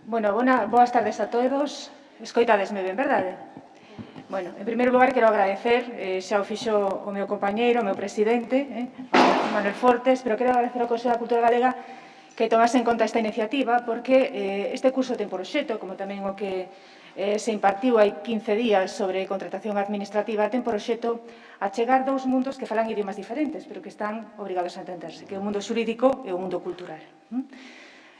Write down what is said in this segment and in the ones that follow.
Bueno, boas tardes a todos. Escoitadesme ben, verdade? Bueno, en primeiro lugar, quero agradecer, xa o fixo o meu compañeiro, o meu presidente, Manuel Fortes, pero quero agradecer ao Consello da Cultura Galega que tomase en conta esta iniciativa, porque este curso ten por obxecto, como tamén o que se impartiu hai 15 días sobre contratación administrativa, ten por obxecto achegar dous mundos que falan idiomas diferentes, pero que están obrigados a entenderse, que é o mundo xurídico e o mundo cultural.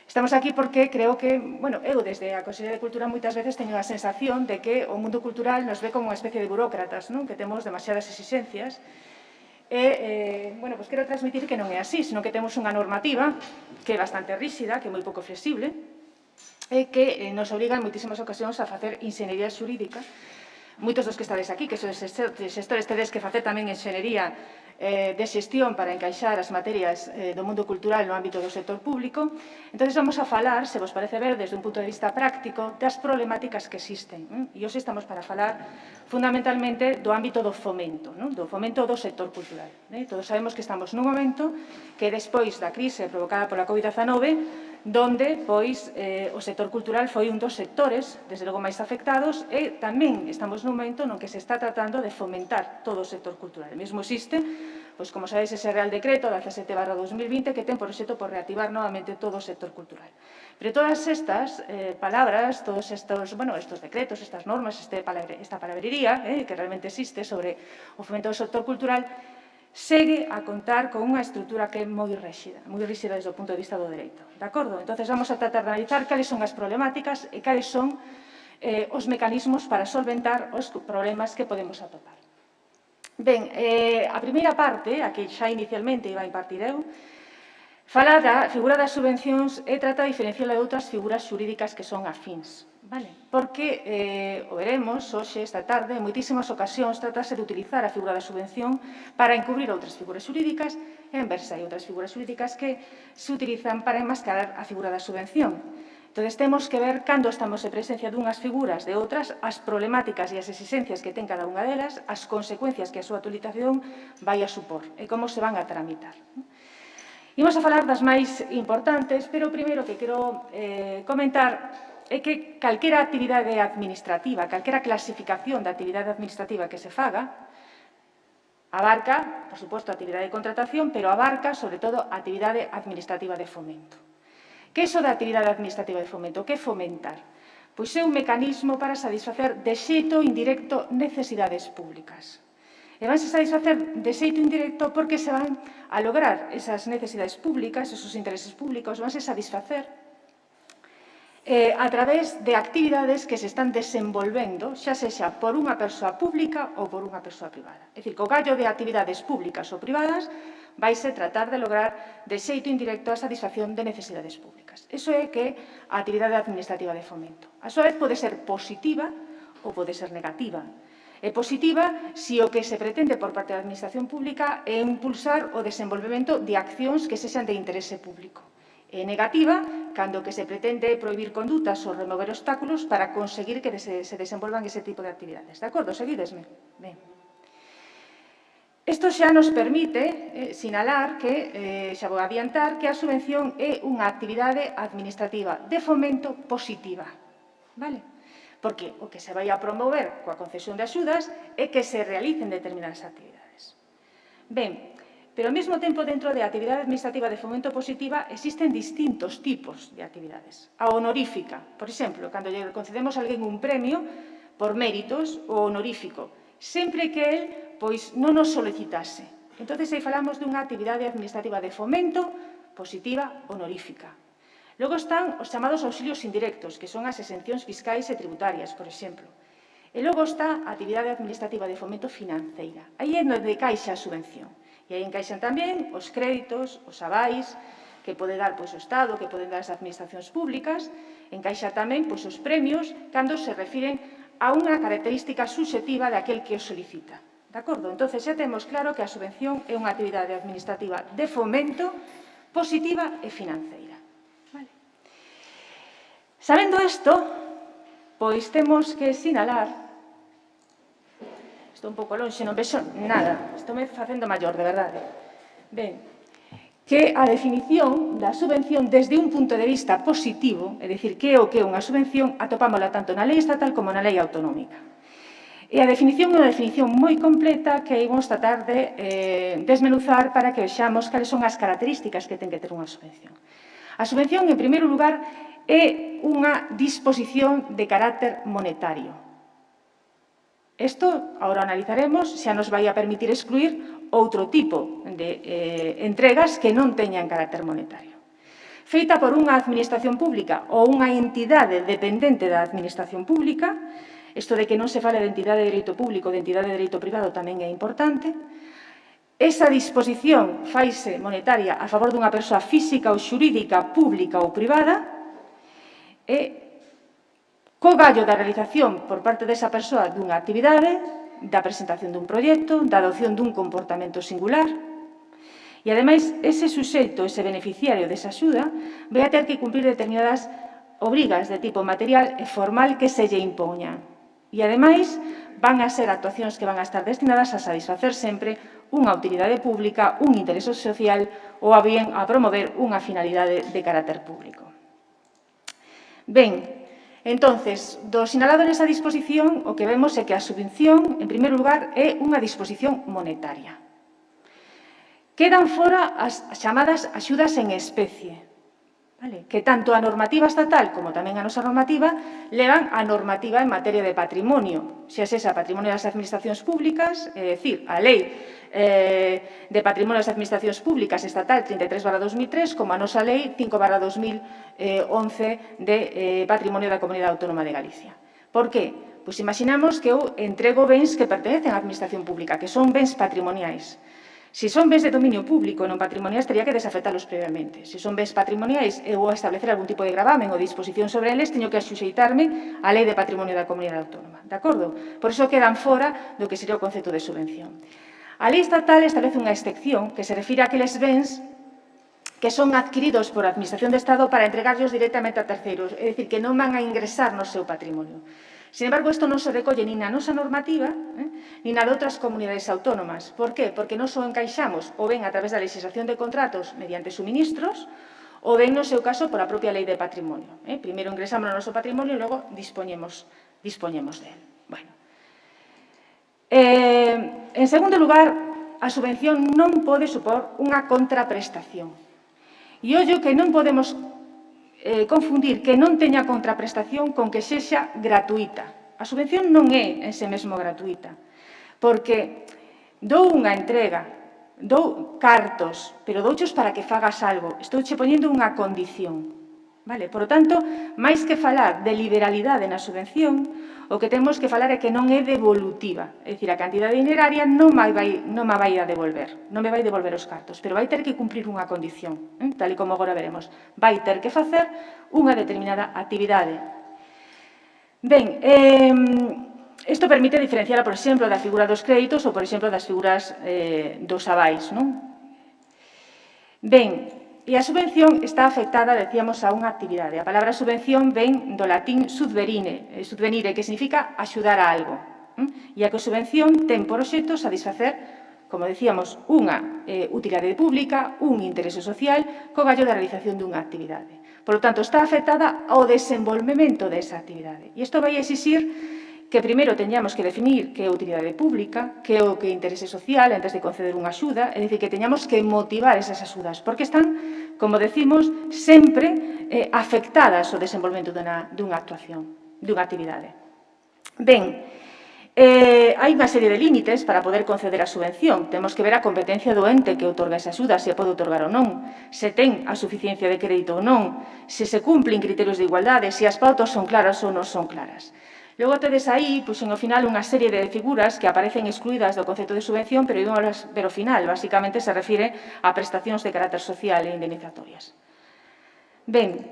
Estamos aquí porque creo que, bueno, eu desde a Consellería de Cultura moitas veces teño a sensación de que o mundo cultural nos ve como unha especie de burócratas, non? Que temos demasiadas exigencias. Bueno, pues quero transmitir que non é así, senón que temos unha normativa que é bastante ríxida, que é moi pouco flexible, e que nos obriga en moitísimas ocasións a facer inxeniería xurídica. Moitos dos que estades aquí, que sois xestores, tedes que facer tamén enxeniería de xestión para encaixar as materias do mundo cultural no ámbito do sector público. Entón, vamos a falar, se vos parece ver, desde un punto de vista práctico, das problemáticas que existen. E hoxe estamos para falar fundamentalmente do ámbito do fomento, do fomento do sector cultural. Todos sabemos que estamos nun momento que despois da crise provocada pola COVID-19, donde pois o sector cultural foi un dos sectores, desde logo, máis afectados, e tamén estamos nun momento no que se está tratando de fomentar todo o sector cultural. Mesmo existe, pois, como sabedes, ese Real Decreto 17/2020 que ten por obxecto por reactivar novamente todo o sector cultural. Pero todas estas palabras, todos estes decretos, estas normas, esta palabrería que realmente existe sobre o fomento do sector cultural, segue a contar con unha estrutura que é moi ríxida desde o punto de vista do dereito. De acordo? Entón, vamos a tratar de analizar cales son as problemáticas e cales son os mecanismos para solventar os problemas que podemos atopar. Ben, a primeira parte, a que xa inicialmente iba a impartir eu, fala da figura das subvencións e trata de diferenciarla de outras figuras xurídicas que son afíns. Porque, o veremos hoxe, esta tarde, en moitísimas ocasións tratase de utilizar a figura da subvención para encubrir outras figuras xurídicas e, en versa, hai outras figuras xurídicas que se utilizan para enmascarar a figura da subvención. Entón, temos que ver, cando estamos en presencia dunhas figuras de outras, as problemáticas e as exigencias que ten cada unha delas, as consecuencias que a súa utilización vai a supor e como se van a tramitar. Imos a falar das máis importantes, pero o primeiro que quero comentar é que calquera actividade administrativa, calquera clasificación da actividade administrativa que se faga, abarca, por suposto, a actividade de contratación, pero abarca, sobre todo, a actividade administrativa de fomento. Que é iso da actividade administrativa de fomento? Que é fomentar? Pois é un mecanismo para satisfacer de xeito indirecto necesidades públicas. E vanse satisfacer de xeito indirecto porque se van a lograr esas necesidades públicas, esos intereses públicos, vanse satisfacer a través de actividades que se están desenvolvendo, xa sexa por unha persoa pública ou por unha persoa privada. É dicir, co gallo de actividades públicas ou privadas vaise tratar de lograr de xeito indirecto a satisfacción de necesidades públicas. Iso é que a actividade administrativa de fomento. A súa vez pode ser positiva ou pode ser negativa. É positiva se o que se pretende por parte da administración pública é impulsar o desenvolvemento de accións que sexan de interese público. É negativa cando que se pretende prohibir condutas ou remover obstáculos para conseguir que se desenvolvan ese tipo de actividades. De acordo? Seguidesme? Ben. Isto xa nos permite sinalar que, xa vou adiantar, que a subvención é unha actividade administrativa de fomento positiva. Vale? Porque o que se vai a promover coa concesión de axudas é que se realicen determinadas actividades. Ben, pero ao mesmo tempo, dentro da actividade administrativa de fomento positiva, existen distintos tipos de actividades. A honorífica, por exemplo, cando lle concedemos a alguén un premio por méritos, o honorífico, sempre que el non nos solicitase. Entón, aí falamos dunha actividade administrativa de fomento positiva honorífica. Logo están os chamados auxilios indirectos, que son as exencións fiscais e tributarias, por exemplo. E logo está a actividade administrativa de fomento financeira. Aí é onde caixa a subvención. E aí encaixan tamén os créditos, os avais, que pode dar o Estado, que poden dar as administracións públicas, encaixa tamén os premios cando se refiren a unha característica subxectiva daquel que os solicita. De acordo? Entón, xa temos claro que a subvención é unha actividade administrativa de fomento positiva e financeira. Sabendo isto, pois temos que sinalar, estou un pouco lonxe, non vexo nada, estou me facendo maior, de verdade. Ben, que a definición da subvención desde un punto de vista positivo, é dicir, que é o que é unha subvención, atopámola tanto na lei estatal como na lei autonómica. E a definición é unha definición moi completa que imos tratar de desmenuzar para que vexamos cales son as características que ten que ter unha subvención. A subvención, en primeiro lugar, é unha disposición de carácter monetario. Isto, agora analizaremos, xa nos vai a permitir excluir outro tipo de entregas que non teñan carácter monetario. Feita por unha administración pública ou unha entidade dependente da administración pública, isto de que non se fale de entidade de dereito público, de entidade de dereito privado tamén é importante, esa disposición faise monetaria a favor dunha persoa física ou xurídica, pública ou privada, e co gallo da realización por parte desa persoa dunha actividade, da presentación dun proxecto, da adopción dun comportamento singular. E, ademais, ese suxeito, ese beneficiario desa axuda, vai a ter que cumprir determinadas obrigas de tipo material e formal que se lle impoñan. E, ademais, van a ser actuacións que van a estar destinadas a satisfacer sempre unha utilidade pública, un interese social ou a bien a promover unha finalidade de carácter público. Ben, entonces, do sinalado nesa disposición, o que vemos é que a subvención, en primeiro lugar, é unha disposición monetaria. Quedan fora as chamadas axudas en especie, que tanto a normativa estatal como tamén a nosa normativa levan a normativa en materia de patrimonio, xa sexa patrimonio das administracións públicas, é dicir, a lei de patrimonio das administracións públicas estatal 33/2003 como a nosa lei 5/2011 de patrimonio da Comunidade Autónoma de Galicia. Por que? Pois imaginamos que eu entrego bens que pertenecen á administración pública, que son bens patrimoniais. Se son bens de dominio público e non patrimoniais, teria que desafectalos previamente. Se son bens patrimoniais e vou establecer algún tipo de gravamen ou disposición sobre eles, teño que axuxeitarme á Lei de Patrimonio da Comunidade Autónoma. De acordo? Por iso quedan fora do que sería o concepto de subvención. A Lei estatal establece unha excepción que se refire a aqueles bens que son adquiridos por a Administración de Estado para entregarlos directamente a terceiros, é dicir, que non van a ingresar no seu patrimonio. Sin embargo, isto non se recolle nin na nosa normativa, nin na de outras comunidades autónomas. Por qué? Porque non só encaixamos ou ben a través da legislación de contratos mediante suministros, ou ben, no seu caso, pola propia lei de patrimonio. Primeiro ingresamos no noso patrimonio e logo dispoñemos del. Bueno. En segundo lugar, a subvención non pode supor unha contraprestación. E ollo que non podemos confundir que non teña contraprestación con que sexa gratuita. A subvención non é en sí mesmo gratuita, porque dou unha entrega, dou cartos, pero douchos para que fagas algo. Estou che poñendo unha condición. Por lo tanto, máis que falar de liberalidade na subvención, o que temos que falar é que non é devolutiva. É dicir, a cantidade dineraria non me vai a devolver, non me vai devolver os cartos, pero vai ter que cumprir unha condición, tal e como agora veremos. Vai ter que facer unha determinada actividade. Ben, isto permite diferenciar, por exemplo, da figura dos créditos ou, por exemplo, das figuras dos avais. Ben, e a subvención está afectada, decíamos, a unha actividade. A palabra subvención ven do latín subvenire, que significa axudar a algo. E a subvención ten por obxecto satisfacer, como decíamos, unha utilidade pública, un interese social, co gallo da realización dunha actividade. Por lo tanto, está afectada ao desenvolvemento desa actividade. E isto vai exixir que primeiro teñamos que definir que é utilidade pública, que é o que é interese social antes de conceder unha axuda, é dicir, que teñamos que motivar esas axudas, porque están, como decimos, sempre afectadas ao desenvolvemento dunha actuación, dunha actividade. Ben, hai unha serie de límites para poder conceder a subvención. Temos que ver a competencia do ente que outorga esa axuda, se pode outorgar ou non, se ten a suficiencia de crédito ou non, se se cumplen criterios de igualdade, se as pautas son claras ou non son claras. Logo tedes aí, ao final, unha serie de figuras que aparecen excluídas do concepto de subvención, pero ao final, basicamente, se refire a prestacións de carácter social e indemnizatorias. Ben,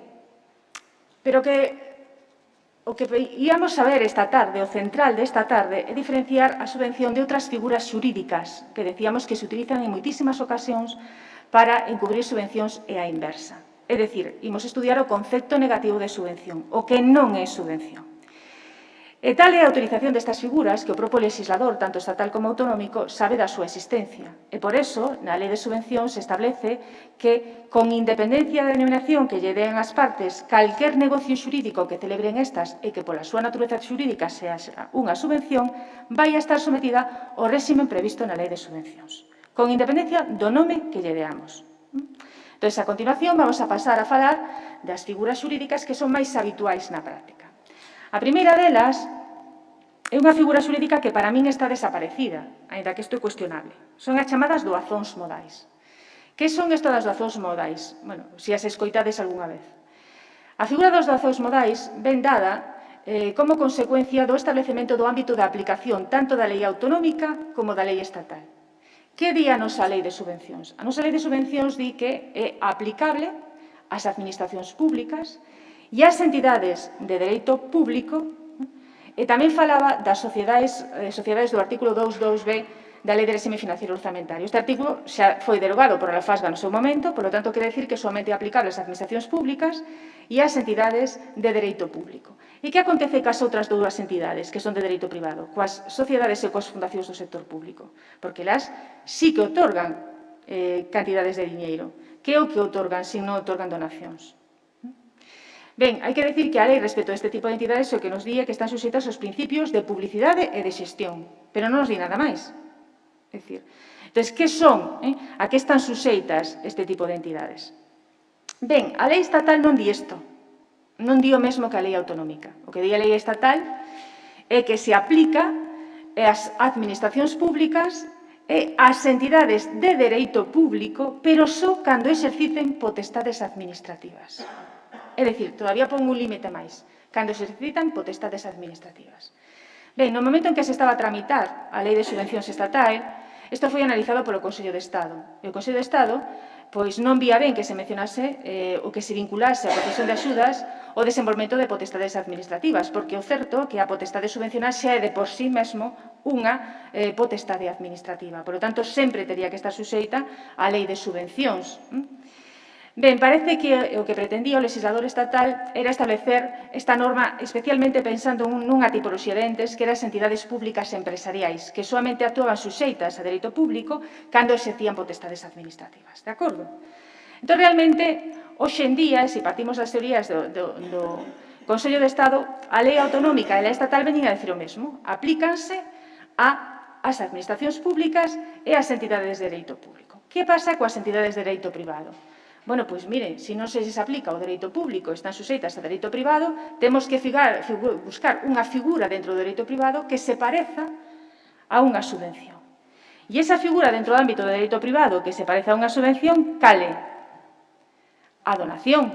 pero o que íamos a ver esta tarde, o central desta tarde, é diferenciar a subvención de outras figuras xurídicas que decíamos que se utilizan en moitísimas ocasións para encubrir subvencións e a inversa. É dicir, imos estudiar o concepto negativo de subvención, o que non é subvención. E tal é a autorización destas figuras que o propio legislador, tanto estatal como autonómico, sabe da súa existencia. E por eso, na Lei de Subvencións se establece que, con independencia da denominación que lle den as partes, calquer negocio xurídico que celebren estas e que pola súa natureza xurídica sea unha subvención, vai a estar sometida ao réximen previsto na Lei de Subvencións, con independencia do nome que lle deamos. Entón, a continuación, vamos a pasar a falar das figuras xurídicas que son máis habituais na práctica. A primeira delas é unha figura xurídica que para min está desaparecida, aínda que isto é cuestionable. Son as chamadas doazóns modais. Que son isto das doazóns modais? Bueno, se as escoitades algunha vez. A figura dos doazóns modais ven dada como consecuencia do establecemento do ámbito da aplicación tanto da lei autonómica como da lei estatal. Que di a nosa lei de subvencións? A nosa lei de subvencións di que é aplicable ás administracións públicas e ás entidades de dereito público, e tamén falaba das sociedades do artículo 22b da Lei de Réxime Financiero Orzamentario. Este artículo xa foi derogado por a FASGA no seu momento, polo tanto, quere dicir que somente é aplicable ás administracións públicas e ás entidades de dereito público. E que acontece cas outras dúas entidades que son de dereito privado, coas sociedades e coas fundacións do sector público? Porque elas sí que otorgan cantidades de diñeiro. Que é o que otorgan se non otorgan donacións? Ben, hai que decir que a lei respecto a este tipo de entidades o que nos di é que están suxeitas aos principios de publicidade e de xestión, pero non nos di nada máis. É dicir, entón, que son? A que están suxeitas este tipo de entidades? Ben, a lei estatal non di isto, non di o mesmo que a lei autonómica. O que di a lei estatal é que se aplica ás administracións públicas e ás entidades de dereito público, pero só cando exerciten potestades administrativas. É dicir, todavía pon un límite máis, cando se exercitan potestades administrativas. Ben, no momento en que se estaba a tramitar a Lei de Subvencións Estatal, isto foi analizado polo Consello de Estado. E o Consello de Estado pois non vía ben que se mencionase o que se vinculase a concesión de axudas o desenvolvemento de potestades administrativas, porque o certo é que a potestade subvencional xa é de por sí mesmo unha potestade administrativa. Por lo tanto, sempre teria que estar suxeita á Lei de Subvencións. Ben, parece que o que pretendía o legislador estatal era establecer esta norma especialmente pensando nunha tipoloxía de entes que eran as entidades públicas empresariais, que solamente actuaban suxeitas a dereito público cando exercían potestades administrativas. De acordo? Entón, realmente, hoxe en día, se partimos das teorías do Consello de Estado, a lei autonómica e a lei estatal veñen a decir o mesmo. Aplícanse ás administracións públicas e ás entidades de dereito público. Que pasa coas entidades de dereito privado? Bueno, pois, miren, se non se aplica o dereito público e están suxeitas a dereito privado, temos que buscar unha figura dentro do dereito privado que se pareza a unha subvención. E esa figura dentro do ámbito do dereito privado que se pareza a unha subvención, cale? A donación,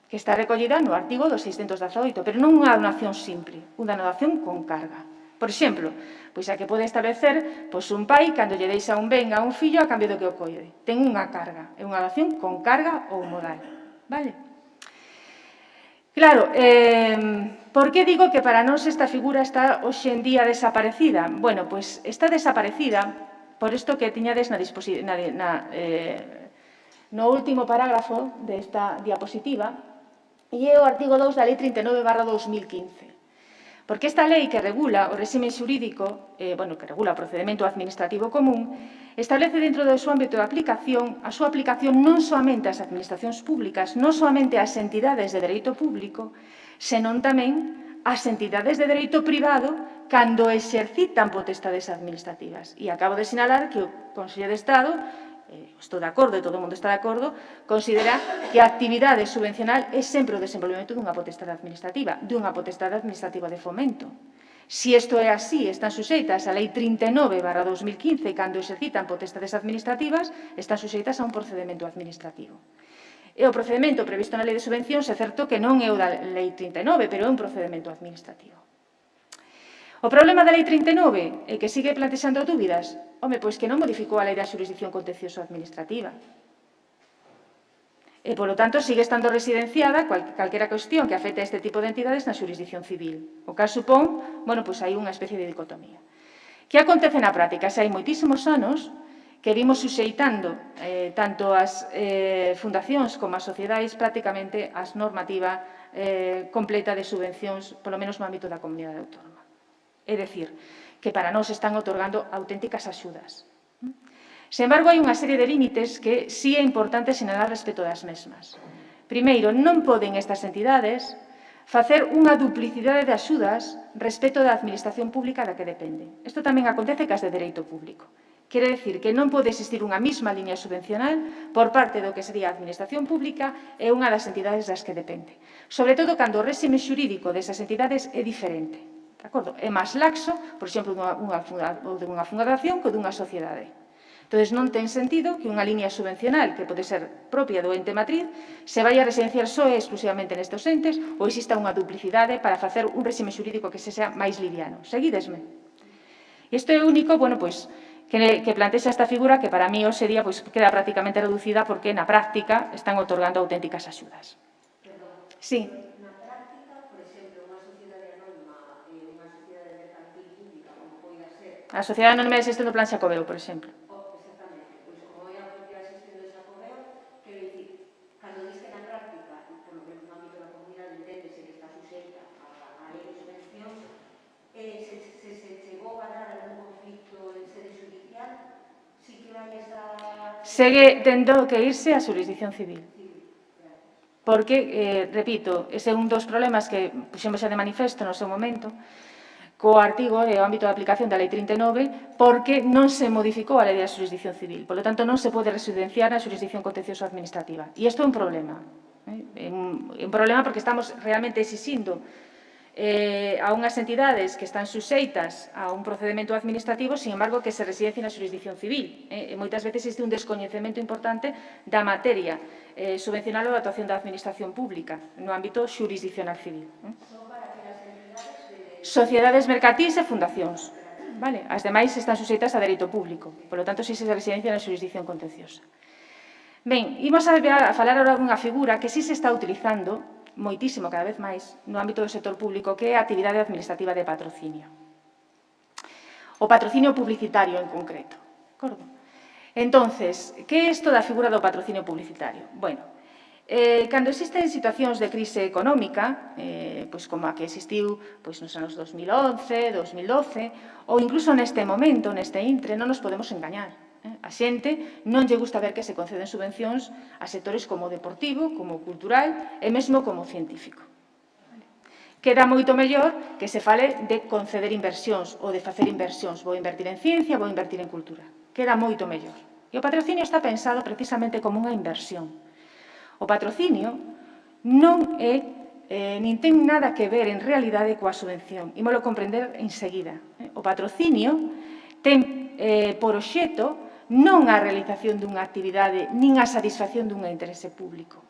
que está recollida no artigo 218, pero non unha donación simple, unha donación con carga. Por exemplo, pois a que pode establecer un pai cando lle deixa un ben a un fillo a cambio do que o coide. Ten unha carga, é unha donación con carga ou modal. Vale? Claro, por que digo que para nós esta figura está hoxe en día desaparecida? Bueno, pois está desaparecida por isto que tiñades no último parágrafo desta diapositiva, e é o artigo 2 da Lei 39/2015. Porque esta lei que regula o réxime xurídico, que regula o procedimento administrativo común, establece dentro do seu ámbito de aplicación a súa aplicación non soamente ás administracións públicas, non soamente ás entidades de dereito público, senón tamén ás entidades de dereito privado cando exercitan potestades administrativas. E acabo de sinalar que o Consello de Estado, estou de acordo e todo o mundo está de acordo, considera que a actividade subvencional é sempre o desenvolvemento dunha potestade administrativa de fomento. Se isto é así, están suxeitas á Lei 39/2015 cando exercitan potestades administrativas, están suxeitas a un procedimento administrativo. E o procedimento previsto na Lei de Subvencións é certo que non é o da Lei 39, pero é un procedimento administrativo. O problema da Lei 39 é que sigue plantexando dúbidas. Home, pois que non modificou a Lei da Xurisdicción Contencioso Administrativa. E, polo tanto, sigue estando residenciada calquera cuestión que afecte a este tipo de entidades na xurisdicción civil. O cal supón, pois hai unha especie de dicotomía. Que acontece na práctica? Xa hai moitísimos anos que vimos suxeitando tanto as fundacións como as sociedades prácticamente as normativa completa de subvencións, polo menos no ámbito da comunidade autónoma. É dicir, que para nós están otorgando auténticas axudas. Sen embargo, hai unha serie de límites que sí é importante sinalar respecto das mesmas. Primeiro, non poden estas entidades facer unha duplicidade de axudas respecto da administración pública da que depende. Isto tamén acontece cas de dereito público. Quere dicir que non pode existir unha mesma liña subvencional por parte do que sería a administración pública e unha das entidades das que depende. Sobre todo cando o réxime xurídico desas entidades é diferente. De acordo? É máis laxo, por exemplo, dunha fundación que dunha sociedade. Entón, non ten sentido que unha liña subvencional que pode ser propia do ente matriz se vai a residenciar só e exclusivamente nestes entes ou exista unha duplicidade para facer un réxime xurídico que se sea máis liviano. Seguidesme? Isto é único, bueno, pois, que plantexa esta figura que para mí hoxe día queda prácticamente reducida porque na práctica están otorgando auténticas axudas. Sí. Na práctica, por exemplo, unha sociedade anónima e unha sociedade mercantil pública, como poida ser... A sociedade anónima de xestión do Plan Xacobeo, por exemplo. Exactamente, pois como é a propia xestión do Xacobeo, quero dicir, cando diz que na práctica, por lo menos no ámbito da comunidade, enténdese que está suxeita a lei de subvencións, se chegou a dar algún conflito en sede judicial, sí que vai esa... Segue tendo que irse á xurisdicción civil. Porque, repito, ese é un dos problemas que puxemos xa de manifesto no seu momento, co artigo do ámbito de aplicación da Lei 39, porque non se modificou a Lei da Xurisdicción Civil. Por lo tanto, non se pode residenciar na xurisdicción contencioso administrativa. E isto é un problema. É un problema porque estamos realmente exixindo a unhas entidades que están suxeitas a un procedimento administrativo, sin embargo, que se residencien na xurisdicción civil. E moitas veces existe un descoñecemento importante da materia subvencional ou da actuación da administración pública no ámbito xurisdiccional civil. Sociedades mercantís e fundacións. Vale? As demais están suxeitas a dereito público. Por lo tanto, si se residencia na xurisdicción contenciosa. Ben, imos a falar agora dunha figura que si se está utilizando moitísimo, cada vez máis, no ámbito do sector público, que é a actividade administrativa de patrocinio. O patrocinio publicitario, en concreto. Entonces, que é isto da figura do patrocinio publicitario? Bueno, cando existen situacións de crise económica, pois como a que existiu nos anos 2011, 2012, ou incluso neste momento, neste intre, non nos podemos engañar. A xente non lle gusta ver que se conceden subvencións a sectores como o deportivo, como o cultural e mesmo como o científico. Queda moito mellor que se fale de conceder inversións ou de facer inversións. Vou invertir en ciencia, vou invertir en cultura. Queda moito mellor. E o patrocinio está pensado precisamente como unha inversión. O patrocinio non é nin ten nada que ver en realidade coa subvención. Ímolo comprender enseguida. O patrocinio ten por obxecto non a realización dunha actividade nin a satisfacción dunha interese público.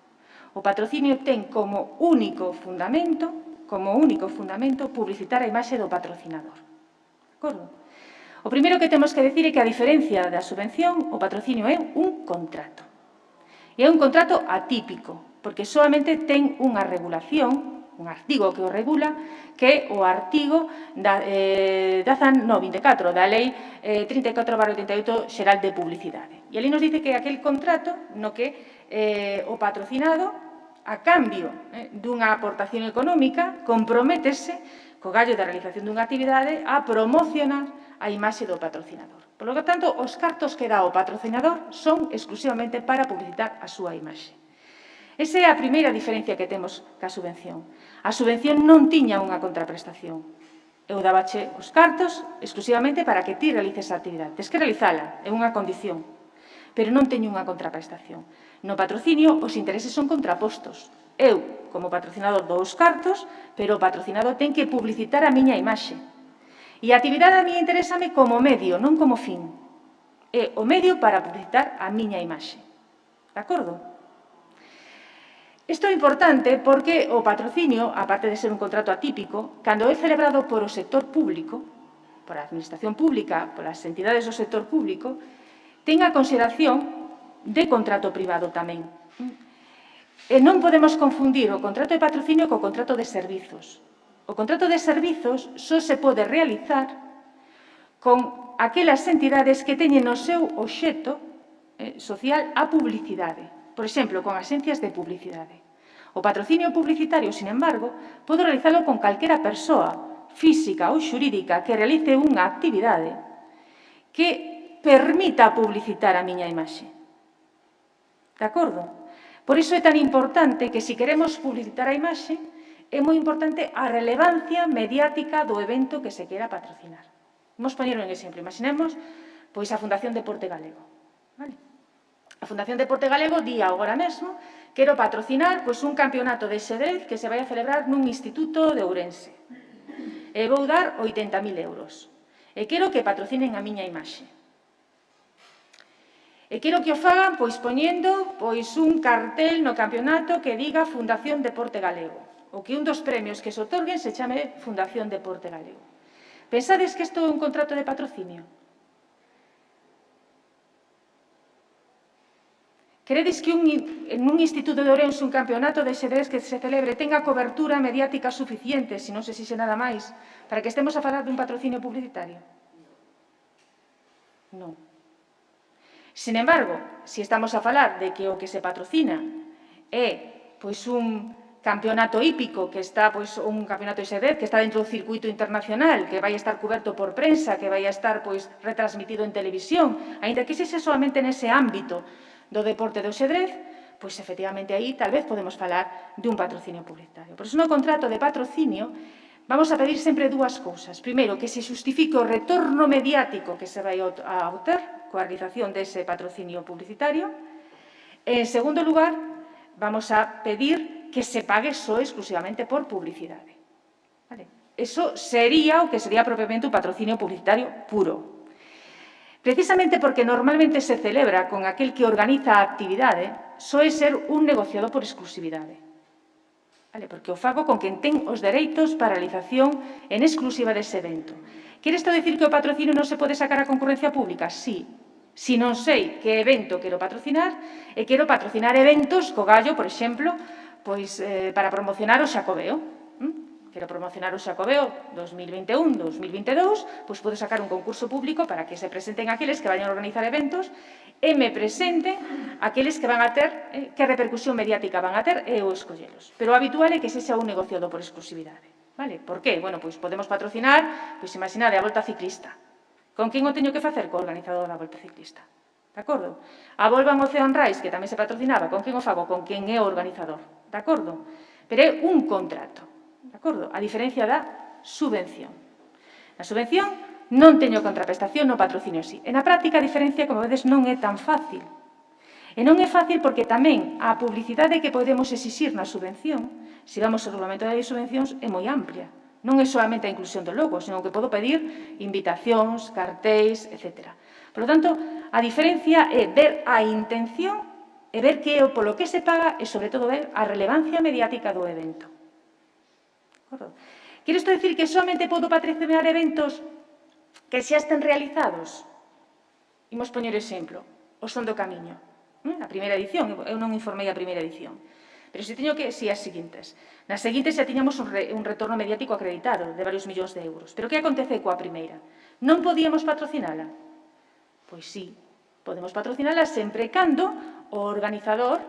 O patrocinio ten como único fundamento publicitar a imaxe do patrocinador. De acordo? O primeiro que temos que decir é que, a diferencia da subvención, o patrocinio é un contrato. E é un contrato atípico, porque solamente ten unha regulación, un artigo que o regula, que é o artigo 24 da Lei 34/88 xeral de publicidade. E ali nos dice que aquel contrato no que o patrocinado, a cambio dunha aportación económica, comprométese co gallo da realización dunha actividade a promocionar a imaxe do patrocinador. Por lo tanto, os cartos que dá o patrocinador son exclusivamente para publicitar a súa imaxe. Esa é a primeira diferencia que temos ca subvención. A subvención non tiña unha contraprestación. Eu dabache os cartos exclusivamente para que ti realices a actividade. Tes que realizala, é unha condición, pero non teño unha contraprestación. No patrocinio, os intereses son contrapostos. Eu, como patrocinador, dou os cartos, pero o patrocinador ten que publicitar a miña imaxe. E a actividade a mí interésame como medio, non como fin. É o medio para publicitar a miña imaxe. De acordo? Isto é importante porque o patrocinio, aparte de ser un contrato atípico, cando é celebrado por o sector público, por a administración pública, por as entidades do sector público, ten a consideración de contrato privado tamén. E non podemos confundir o contrato de patrocinio co contrato de servizos. O contrato de servizos só se pode realizar con aquelas entidades que teñen no seu obxecto social a publicidade, por exemplo, con axencias de publicidade. O patrocinio publicitario, sin embargo, pode realizalo con calquera persoa, física ou xurídica, que realice unha actividade que permita publicitar a miña imaxe. De acordo? Por iso é tan importante que, se queremos publicitar a imaxe, é moi importante a relevancia mediática do evento que se quera patrocinar. Vamos poñer un exemplo. Imaginemos pois a Fundación Deporte Galego. Vale? A Fundación Deporte Galego di agora mesmo quero patrocinar pois un campeonato de xadrez que se vai a celebrar nun instituto de Ourense. E vou dar 80.000 euros. E quero que patrocinen a miña imaxe. E quero que o fagan pois poñendo pois un cartel no campeonato que diga Fundación Deporte Galego, ou que un dos premios que se otorguen se chame Fundación Deporte Galego. Pensades que isto é un contrato de patrocinio? Credes que en un instituto de Ourense un campeonato de xadrez que se celebre tenga cobertura mediática suficiente, se non se exixe nada máis, para que estemos a falar dun patrocinio publicitario? Non. Sin embargo, se estamos a falar de que o que se patrocina é pois un campeonato hípico, que está pois un campeonato de xadrez que está dentro do circuito internacional, que vai a estar coberto por prensa, que vai a estar pois retransmitido en televisión, aínda que sexa solamente nese ámbito do deporte do xadrez, pois efectivamente aí tal vez podemos falar de un patrocinio publicitario. Por iso no contrato de patrocinio vamos a pedir sempre dúas cousas. Primeiro, que se xustifique o retorno mediático que se vai a obter coa realización dese patrocinio publicitario. En segundo lugar, vamos a pedir que se pague só exclusivamente por publicidade. Vale? Eso sería o que sería propiamente un patrocinio publicitario puro. Precisamente porque normalmente se celebra con aquel que organiza a actividade, soe ser un negociado por exclusividade. Vale? Porque o fago con quen ten os dereitos para a realización en exclusiva dese evento. Quere isto dicir que o patrocinio non se pode sacar a concurrencia pública? Sí. Si non sei que evento quero patrocinar, e quero patrocinar eventos co gallo, por exemplo, pois para promocionar o Xacobeo. Quero promocionar o Xacobeo 2021-2022, pois podo sacar un concurso público para que se presenten aqueles que vayan a organizar eventos e me presenten aqueles que van a ter, que repercusión mediática van a ter, e eu escollelos. Pero o habitual é que se xa un negociado por exclusividade. Vale? Por qué? Bueno, pois podemos patrocinar, pois imaginade, a Volta Ciclista. Con quen o teño que facer? Co organizador da Volta Ciclista. De acordo? A Volva Ocean Race, que tamén se patrocinaba, con quen o fago? Con quen é o organizador. De acordo? Pero é un contrato. De acordo? A diferencia da subvención. Na subvención non teño contraprestación no patrocinio así. E na práctica a diferencia, como vedes, non é tan fácil. E non é fácil porque tamén a publicidade que podemos exixir na subvención, se vamos ao regulamento da lei de subvencións, é moi amplia. Non é solamente a inclusión do logo, senón que podo pedir invitacións, cartéis, etc. Por lo tanto, a diferencia é ver a intención e ver que é polo que se paga e, sobre todo, ver a relevancia mediática do evento. Quere isto dicir que somente podo patrocinar eventos que xa estén realizados? Imos poñer exemplo, o Son do Camiño, a primeira edición, eu non informei a primeira edición, pero se teño que, si as seguintes. Nas seguintes xa tiñamos un retorno mediático acreditado de varios millóns de euros. Pero que acontece coa primeira? Non podíamos patrocinala? Pois sí, podemos patrocinala sempre e cando o organizador,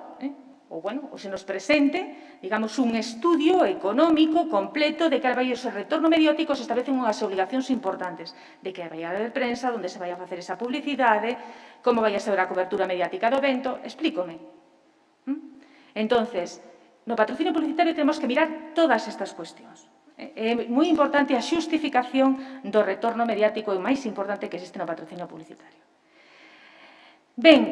ou se nos presente, digamos, un estudio económico completo de cal vai o retorno mediático, se establecen unhas obligacións importantes de que vai a haber prensa, onde se vai a facer esa publicidade, como vai a ser a cobertura mediática do evento, explícome. Entonces, no patrocinio publicitario temos que mirar todas estas cuestións. É moi importante a xustificación do retorno mediático e o máis importante que existe no patrocinio publicitario. Ben,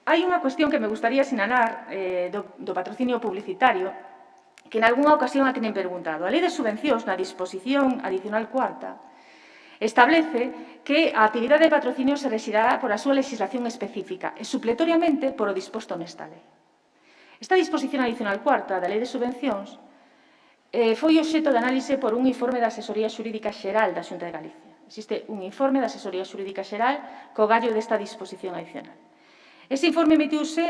hai unha cuestión que me gustaría sinalar do patrocinio publicitario que en algunha ocasión a tenen preguntado. A Lei de Subvencións, na disposición adicional cuarta, establece que a actividade de patrocinio se rexirá por a súa legislación específica e supletoriamente por o disposto nesta lei. Esta disposición adicional cuarta da Lei de Subvencións foi obxecto de análise por un informe da Asesoría Xurídica Xeral da Xunta de Galicia. Existe un informe da Asesoría Xurídica Xeral co gallo desta disposición adicional. Ese informe emitiuse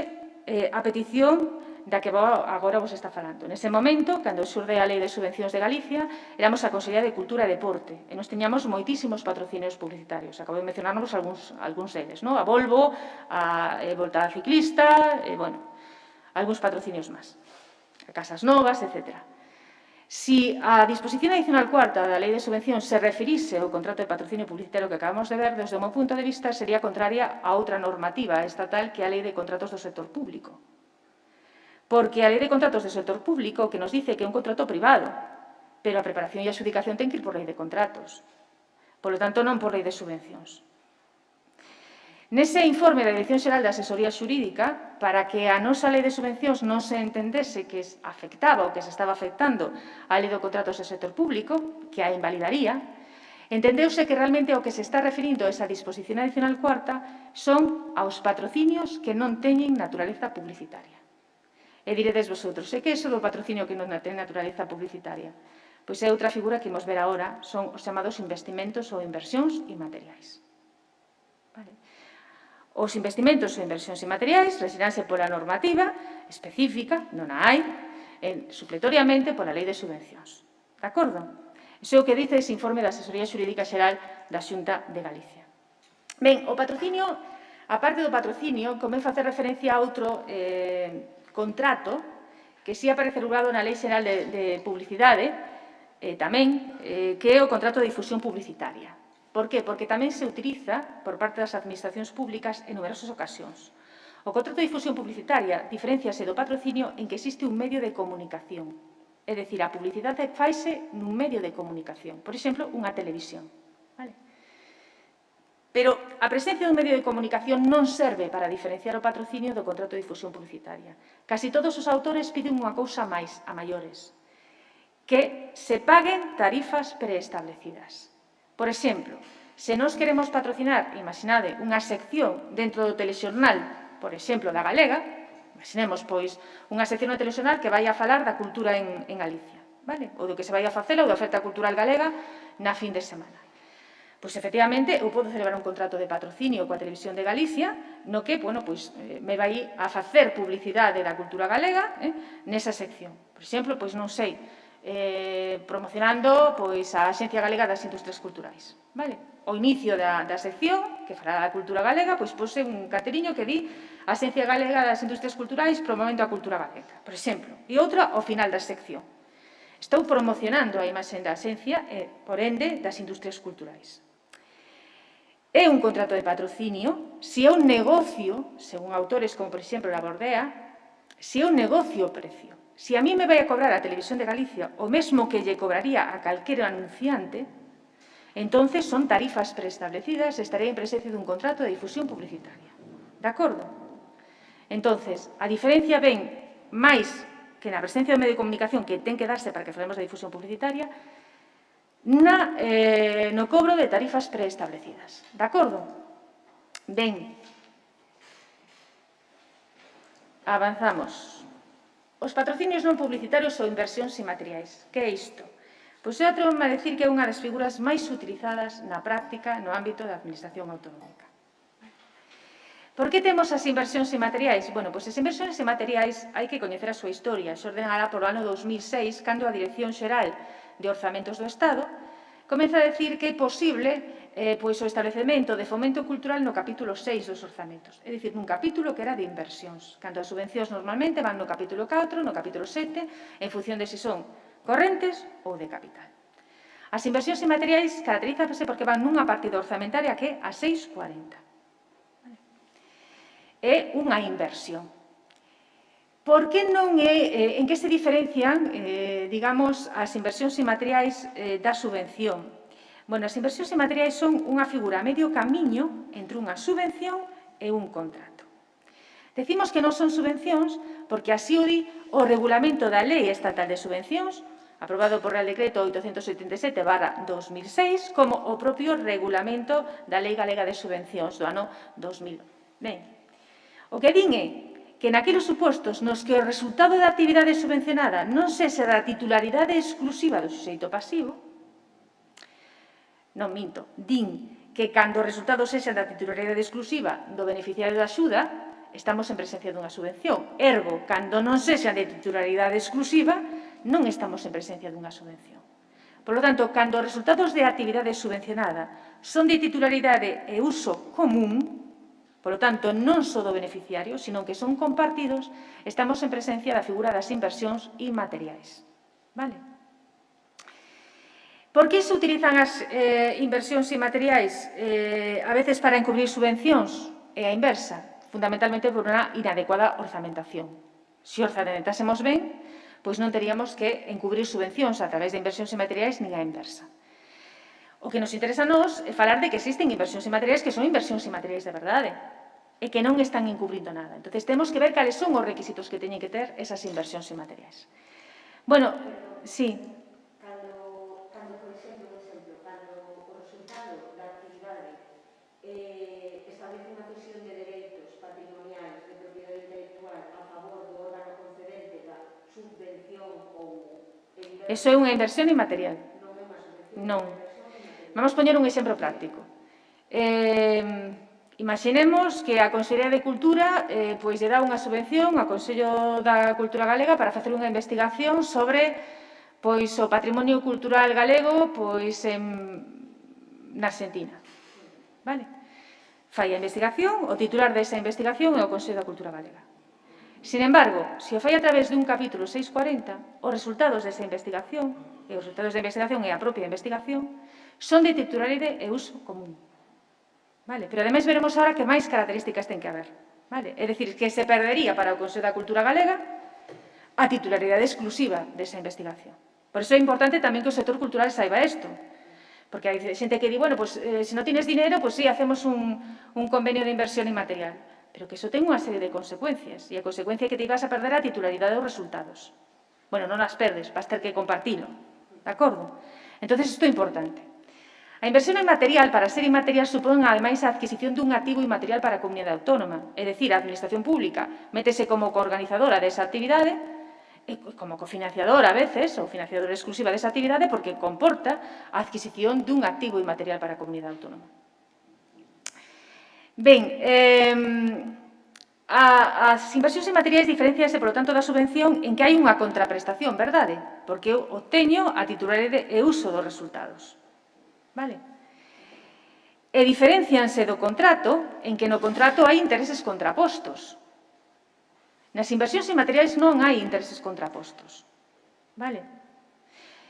a petición da que agora vos está falando. Nese momento, cando xurde a Lei de Subvencións de Galicia, éramos a Consellería de Cultura e Deporte e nos teñamos moitísimos patrocinios publicitarios. Acabo de mencionarnos algúns deles, non? A Volvo, a Volta Ciclista, algúns patrocinios máis. A Casas Novas, etcétera. Si a disposición adicional cuarta da Lei de Subvencións se referise ao contrato de patrocinio publicitario que acabamos de ver, desde o meu punto de vista, sería contraria a outra normativa estatal que é a Lei de Contratos do Sector Público. Porque a Lei de Contratos do Sector Público que nos dice que é un contrato privado, pero a preparación e a adxudicación ten que ir por Lei de Contratos. Por lo tanto, non por Lei de Subvencións. Nese informe da Dirección Xeral de Asesoría Xurídica, para que a nosa Lei de Subvencións non se entendese que afectaba ou que se estaba afectando a Lei de Contratos do Sector Público, que a invalidaría, entendeuse que realmente o que se está referindo a esa disposición adicional cuarta son aos patrocinios que non teñen naturaleza publicitaria. E diredes vosotros, e que é iso do patrocinio que non ten naturaleza publicitaria? Pois é outra figura que imos ver agora, son os chamados investimentos ou inversións inmateriais. Os investimentos ou inversións inmateriais rexiránse pola normativa específica, non a hai, supletoriamente pola Lei de Subvencións. De acordo? Iso é o que dice ese informe da Asesoría Xurídica Xeral da Xunta de Galicia. Ben, o patrocinio, a parte do patrocinio, convén facer referencia a outro contrato que si aparece regulado na Lei Xeral de Publicidade, tamén, que é o contrato de difusión publicitaria. Por qué? Porque tamén se utiliza por parte das administracións públicas en numerosas ocasións. O contrato de difusión publicitaria diferenciase do patrocinio en que existe un medio de comunicación. É dicir, a publicidade faise nun medio de comunicación. Por exemplo, unha televisión. Pero a presencia dun medio de comunicación non serve para diferenciar o patrocinio do contrato de difusión publicitaria. Casi todos os autores piden unha cousa máis, a maiores, que se paguen tarifas preestablecidas. Por exemplo, se nós queremos patrocinar, imaginade, unha sección dentro do telexornal, por exemplo, da Galega, imaginemos, pois, unha sección do telexornal que vai a falar da cultura en Galicia, vale? Ou do que se vai a facer ou da oferta cultural galega na fin de semana. Pois, efectivamente, eu podo celebrar un contrato de patrocinio coa Televisión de Galicia, no que, me vai a facer publicidade da cultura galega nesa sección. Por exemplo, pois, non sei, promocionando a Axencia Galega das Industrias Culturais. O inicio da sección, que fará a cultura galega, pose un carteriño que di Axencia Galega das Industrias Culturais promovendo a cultura galega, por exemplo. E outra ao final da sección. Estou promocionando a imaxe da Axencia e, por ende, das industrias culturais. É un contrato de patrocinio, se é un negocio, según autores como, por exemplo, la Bordea, se é un negocio o precio. Se a mí me vai a cobrar a Televisión de Galicia o mesmo que lle cobraría a calquera anunciante, entonces son tarifas preestablecidas e estarei en presencia dun contrato de difusión publicitaria. De acordo? Entonces, a diferencia ven máis que na presencia do medio de comunicación que ten que darse para que falemos de difusión publicitaria no cobro de tarifas preestablecidas. De acordo? Ben, avanzamos. Os patrocinios non publicitarios ou inversións inmateriais. Que é isto? Pois eu atrevo-me a decir que é unha das figuras máis utilizadas na práctica no ámbito da administración autonómica. Por que temos as inversións inmateriais? Pois as inversións inmateriais hai que coñecer a súa historia. Xordenada polo ano 2006, cando a Dirección Xeral de Orzamentos do Estado comeza a decir que é posible o establecemento de fomento cultural no capítulo 6 dos orzamentos, é dicir, nun capítulo que era de inversións, cando as subvencións normalmente van no capítulo 4, no capítulo 7, en función de se son correntes ou de capital. As inversións inmateriais caracterízanse porque van nunha partida orzamentaria que é a 6,40. É unha inversión. Por que non é, en que se diferencian, digamos, as inversións inmateriais da subvención? As inversións inmateriais son unha figura a medio camiño entre unha subvención e un contrato. Decimos que non son subvencións porque así o di o regulamento da Lei Estatal de Subvencións, aprobado por Real Decreto 877/2006, como o propio regulamento da Lei Galega de Subvencións do ano 2000. Ben, o que din é que naqueles supostos nos que o resultado da actividade subvencionada non sexa da titularidade exclusiva do suxeito pasivo, non minto, din que cando o resultado sexa da titularidade exclusiva do beneficiario da axuda, estamos en presencia dunha subvención. Ergo, cando non sexa de titularidade exclusiva, non estamos en presencia dunha subvención. Por lo tanto, cando os resultados de actividade subvencionada son de titularidade e uso común, por lo tanto, non só do beneficiario, sino que son compartidos, estamos en presencia da figura das inversións inmateriais. Vale? Por que se utilizan as inversións inmateriais? A veces para encubrir subvencións e a inversa, fundamentalmente por unha inadecuada orzamentación. Se orzamentásemos ben, pois non teríamos que encubrir subvencións a través de inversións inmateriais nin a inversa. O que nos interesa a nós é falar de que existen inversións inmateriais que son inversións inmateriais de verdade e que non están encubrindo nada. Entón, temos que ver cales son os requisitos que teñen que ter esas inversións inmateriais. Bueno, sí. Cando, por exemplo, cando o resultado da actividade establece unha cesión de dereitos patrimoniais de propiedade intelectual a favor do órgano concedente da subvención ou... Eso é unha inversión inmaterial. Non é unha subvención. Non. Vamos poñer un exemplo práctico. Imaginemos que a Consellería de Cultura pois lle dá unha subvención ao Consello da Cultura Galega para facer unha investigación sobre pois o patrimonio cultural galego pois na Argentina. Vale? Fai a investigación, o titular desa investigación é o Consello da Cultura Galega. Sin embargo, se o fai a través dun capítulo 640, os resultados desa investigación e os resultados da investigación e a propia investigación son de titularidade e uso común. Vale? Pero, ademais, veremos ahora que máis características ten que haber. Vale? É dicir, que se perdería para o Consello da Cultura Galega a titularidade exclusiva desa investigación. Por iso é importante tamén que o sector cultural saiba isto. Porque hai xente que di, bueno, pues, se non tienes dinero, pues sí, hacemos un convenio de inversión inmaterial. Pero que iso ten unha serie de consecuencias. E a consecuencia é que te ibas a perder a titularidade dos resultados. Bueno, non as perdes, vas ter que compartilo. De acordo? Entón, isto é importante. A inversión inmaterial, para ser inmaterial, supón, ademais, a adquisición dun activo inmaterial para a comunidade autónoma. É dicir, a Administración Pública métese como coorganizadora desa actividade, e como cofinanciadora, a veces, ou financiadora exclusiva desa actividade, porque comporta a adquisición dun activo inmaterial para a comunidade autónoma. Ben, as inversións inmateriais diferencianse, por lo tanto, da subvención en que hai unha contraprestación, verdade? Porque eu obteño a titularidade e uso dos resultados. Vale? E diferencianse do contrato en que no contrato hai intereses contrapostos. Nas inversións inmateriais non hai intereses contrapostos. Vale?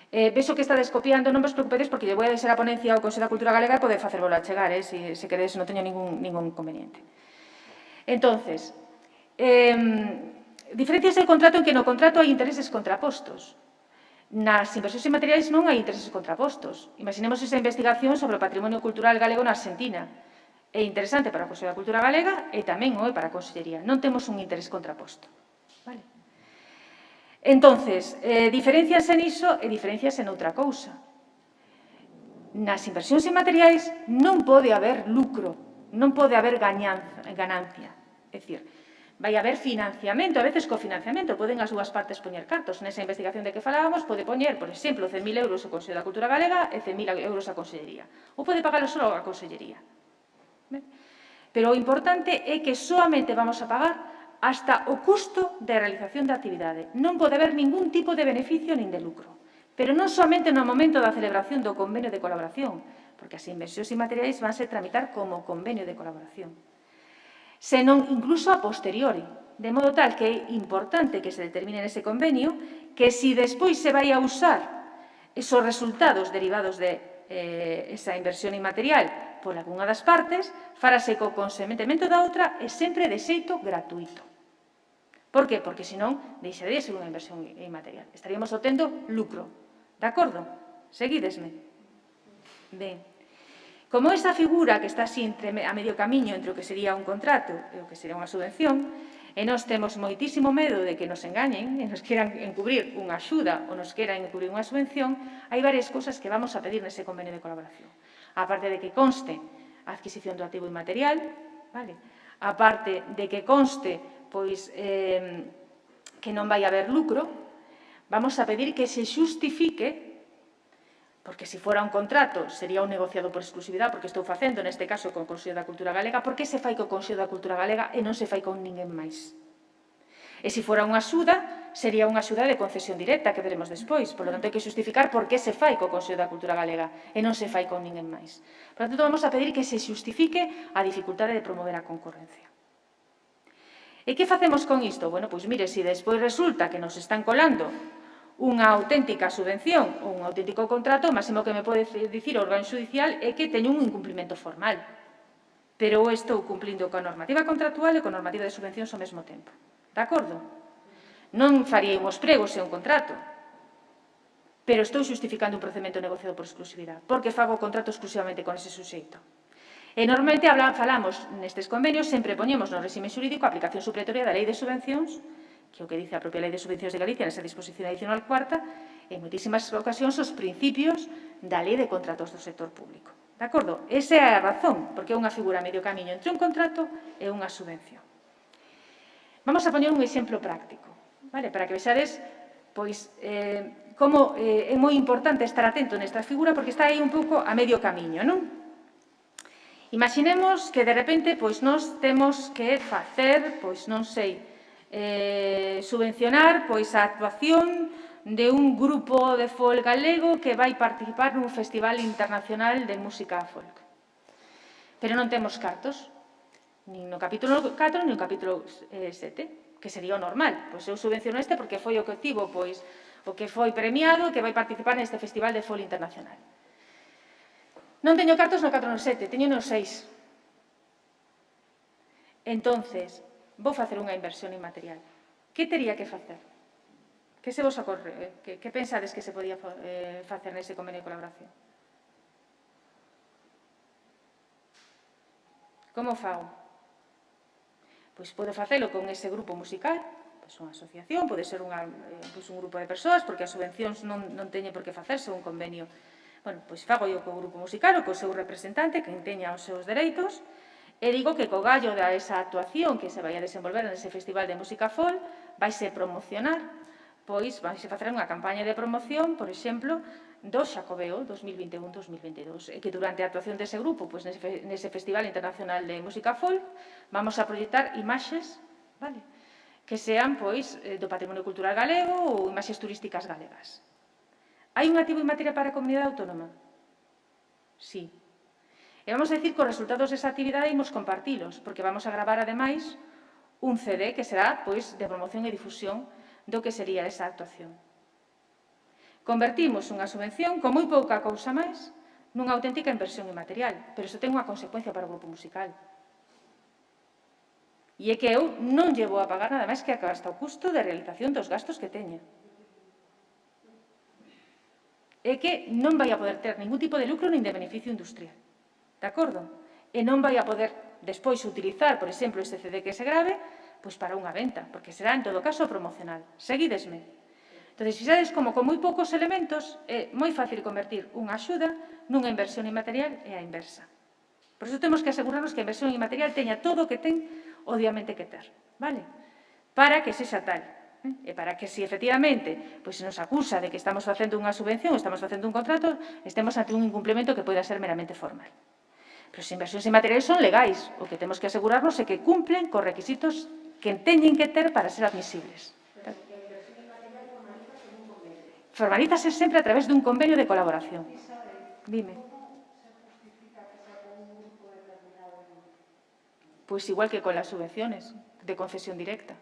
Vexo que estades copiando, non vos preocupedes porque lle vou a deixar a ponencia ao Consello da Cultura Galega e pode facervolo a chegar, se queredes, non teño ningún inconveniente. Entonces, diferencias do contrato en que no contrato hai intereses contrapostos. Nas inversións inmateriais non hai intereses contrapostos. Imaginemos esa investigación sobre o patrimonio cultural galego na Argentina. É interesante para o Consello da Cultura Galega e tamén o é para a Consellería. Non temos un interés contraposto. Vale? Entonces, diferencias niso e diferencias en outra cousa. Nas inversións inmateriais non pode haber lucro, non pode haber ganancia. É dicir, vai haber financiamento, a veces cofinanciamento, poden as dúas partes poñer cartos. Nesa investigación de que falábamos, pode poñer, por exemplo, 100.000 euros o Consello da Cultura Galega e 100.000 euros a Consellería. Ou pode pagarlo só a Consellería. Pero o importante é que solamente vamos a pagar hasta o custo de realización da actividade. Non pode haber ningún tipo de beneficio nin de lucro. Pero non somente no momento da celebración do convenio de colaboración, porque as inversións inmateriais van a tramitar como convenio de colaboración, senón incluso a posteriori, de modo tal que é importante que se determine nese convenio que se despois se vai a usar esos resultados derivados de esa inversión inmaterial por algunha das partes, farase co consentimento da outra e sempre de xeito gratuito. Por que? Porque senón deixaría de ser unha inversión inmaterial. Estaríamos obtendo lucro. De acordo? Seguídesme? Ben. Como esa figura que está así a medio camiño entre o que sería un contrato e o que sería unha subvención, e nós temos moitísimo medo de que nos engañen e nos queran encubrir unha axuda ou nos queran encubrir unha subvención, hai varias cousas que vamos a pedir nese convenio de colaboración. Aparte de que conste a adquisición do activo inmaterial, vale? Aparte de que conste pois, que non vai haber lucro, vamos a pedir que se xustifique Porque se fora un contrato, sería un negociado por exclusividade, porque estou facendo, neste caso, con o Consello da Cultura Galega. Por que se fai co Consello da Cultura Galega e non se fai con ninguén máis? E se fora unha axuda, sería unha axuda de concesión directa, que veremos despois. Por lo tanto, hai que xustificar por que se fai co Consello da Cultura Galega e non se fai con ninguén máis. Por lo tanto, vamos a pedir que se xustifique a dificultade de promover a concorrencia. E que facemos con isto? Bueno, pois mire, se despois resulta que nos están colando unha auténtica subvención ou un auténtico contrato, o máximo que me pode dicir o órgano judicial é que teño un incumprimento formal. Pero eu estou cumplindo coa normativa contractual e coa normativa de subvencións ao mesmo tempo. De acordo? Non faría uns pregos se un contrato, pero estou xustificando un procedimento negociado por exclusividade, porque fago o contrato exclusivamente con ese suxeito. E normalmente falamos nestes convenios, sempre poñemos no réxime xurídico a aplicación supletoria da Lei de Subvencións, que é o que dice a propia Lei de Subvencións de Galicia nesa disposición adicional cuarta, e en moitísimas ocasións os principios da Lei de Contratos do Sector Público. De acordo? Esa é a razón, porque é unha figura a medio camiño entre un contrato e unha subvención. Vamos a poñer un exemplo práctico, vale? Para que vexades pois, como é moi importante estar atento nesta figura, porque está aí un pouco a medio camiño, non? Imaginemos que de repente pois nós temos que facer, pois non sei, subvencionar pois a actuación de un grupo de folk galego que vai participar nun festival internacional de música folk. Pero non temos cartos, nin no capítulo 4 nin no capítulo 7, que sería o normal. Pois eu subvenciono este porque foi o que tivo, pois, o que foi premiado que vai participar neste festival de folk internacional. Non teño cartos no 4 no 7, teño no 6. Entonces, vou facer unha inversión inmaterial. Que tería que facer? Que se vos ocorre? Que pensades que se podía facer nese convenio de colaboración? Como fago? Pois podo facelo con ese grupo musical, pois unha asociación, pode ser un grupo de persoas, porque as subvencións non teñen por que facerse un convenio. Bueno, pois fago eu co grupo musical ou co seu representante, que teña os seus dereitos, e digo que co gallo da esa actuación que se vai a desenvolver nese festival de música folk, vaise promocionar, pois vaise facer unha campaña de promoción, por exemplo, do Xacobeo 2021-2022, e que durante a actuación dese grupo, pois nese Festival Internacional de Música Folk, vamos a proyectar imaxes, vale, que sean pois do patrimonio cultural galego ou imaxes turísticas galegas. Hai un activo inmaterial para a comunidade autónoma? Sí. E vamos a decir que os resultados desa actividade imos compartilos, porque vamos a gravar, ademais, un CD que será pois, de promoción e difusión do que sería esa actuación. Convertimos unha subvención con moi pouca cousa máis nunha auténtica inversión inmaterial, pero iso ten unha consecuencia para o grupo musical. E é que eu non llevo a pagar nada máis que hasta o custo de realización dos gastos que teña. É que non vai a poder ter ningún tipo de lucro nin de beneficio industrial. De acordo? E non vai a poder despois utilizar, por exemplo, este CD que se grave, pois para unha venta, porque será, en todo caso, promocional. Seguídesme. Entón, fixades como con moi poucos elementos é moi fácil convertir unha axuda nunha inversión inmaterial e a inversa. Por iso temos que asegurarnos que a inversión inmaterial teña todo o que ten, obviamente, que ter. Vale? Para que sexa tal. E para que, se efectivamente pois se nos acusa de que estamos facendo unha subvención, estamos facendo un contrato, estemos ante un incumplimento que poida ser meramente formal. Pero as inversións inmateriais son legais. O que temos que asegurarnos é que cumplen cos requisitos que teñen que ter para ser admisibles. Formalízase sempre a través dun convenio de colaboración. Dime. Pois igual que con las subvenciones de concesión directa.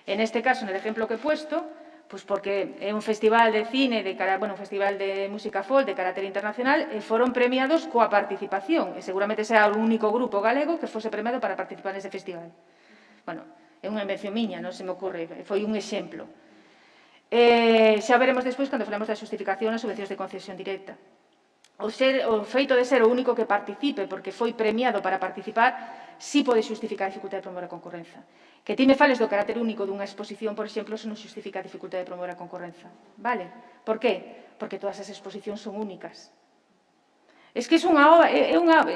En este caso, en el ejemplo que he puesto, pois porque é un festival de cine, un festival de música folk de carácter internacional, e foron premiados coa participación, e seguramente será o único grupo galego que fose premiado para participar nese festival. Bueno, é unha invención miña, non se me ocorre, foi un exemplo. Xa veremos despois cando falemos da xustificación das subvencións de concesión directa. O feito de ser o único que participe porque foi premiado para participar, sí pode xustificar a dificultade de promover a concorrenza. Que ti me fales do carácter único dunha exposición, por exemplo, se non xustifica a dificultade de promover a concorrenza. Vale? Por qué? Porque todas as exposicións son únicas. Es que é unha obra,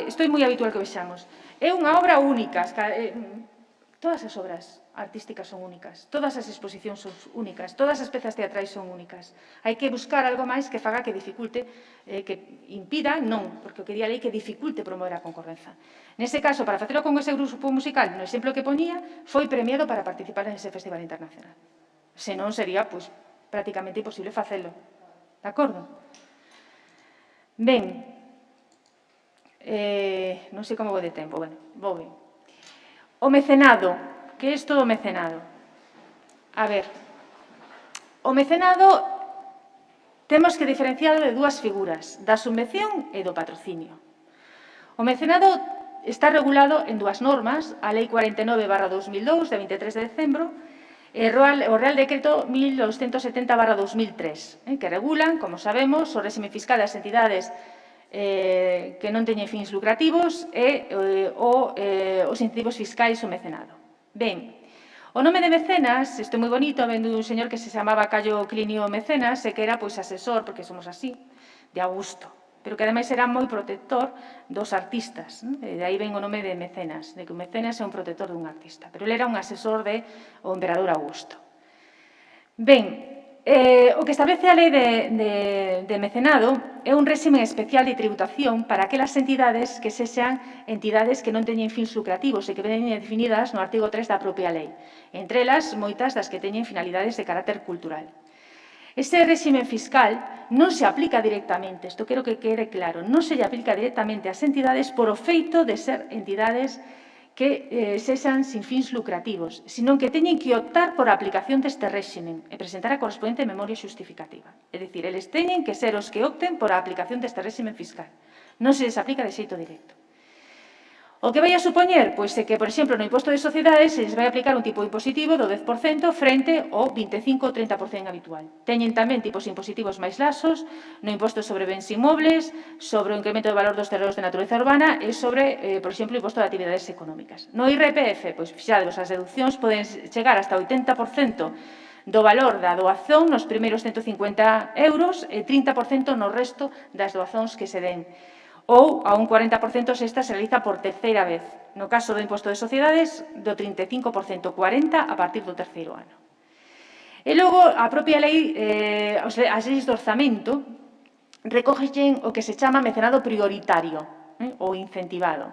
estou moi habitual que vexamos, é unha obra única. todas as obras artísticas son únicas, todas as exposicións son únicas, todas as pezas teatrais son únicas. Hai que buscar algo máis que faga que dificulte, que impida, non, porque o que di a lei que dificulte promover a concorrenza. Nese caso, para facelo con ese grupo musical, no exemplo que poñía, foi premiado para participar en ese festival internacional. Senón sería, pois, prácticamente imposible facelo. De acordo? Ben, non sei como vou de tempo, bueno, vou ben. O mecenado, que é isto do mecenado? A ver, o mecenado temos que diferenciar de dúas figuras, da subvención e do patrocinio. O mecenado está regulado en dúas normas, a Lei 49/2002, de 23 de decembro, e o Real Decreto 1270/2003, que regulan, como sabemos, o réxime fiscal das entidades que non teñen fins lucrativos e os incentivos fiscais ao mecenado. Ben, o nome de mecenas, isto é moi bonito, vendo un señor que se chamaba Cayo Clinio Mecenas e que era pois asesor, porque somos así, de Augusto, pero que ademais era moi protector dos artistas. De aí ven o nome de mecenas, de que o mecenas é un protector dun artista, pero ele era un asesor do emperador Augusto. Ben, o que establece a lei de mecenado é un réxime especial de tributación para aquelas entidades que sexan entidades que non teñen fins lucrativos e que veñen definidas no artigo 3 da propia lei. Entre elas, moitas das que teñen finalidades de carácter cultural. Ese réxime fiscal non se aplica directamente, isto quero que quede claro, non se lle aplica directamente ás entidades por o feito de ser entidades que sexan sin fins lucrativos, senón que teñen que optar por a aplicación deste réximen e presentar a correspondente memoria xustificativa. É dicir, eles teñen que ser os que opten por a aplicación deste réximen fiscal. Non se les aplica de xeito directo. O que vai a supoñer? Pois é que, por exemplo, no imposto de sociedades se les vai aplicar un tipo impositivo do 10% frente ao 25 ou 30% habitual. Teñen tamén tipos impositivos máis laxos no imposto sobre bens inmobles, sobre o incremento do valor dos terreos de natureza urbana e sobre, por exemplo, o imposto de actividades económicas. No IRPF, pois, fixadevos, as deduccións poden chegar hasta o 80% do valor da doazón nos primeiros 150 euros e 30% no resto das doazóns que se den, ou a un 40% se esta se realiza por terceira vez. No caso do imposto de sociedades, do 35%, 40% a partir do terceiro ano. E logo, a propia lei, as leis do orzamento, recógellen o que se chama mecenado prioritario, ou incentivado,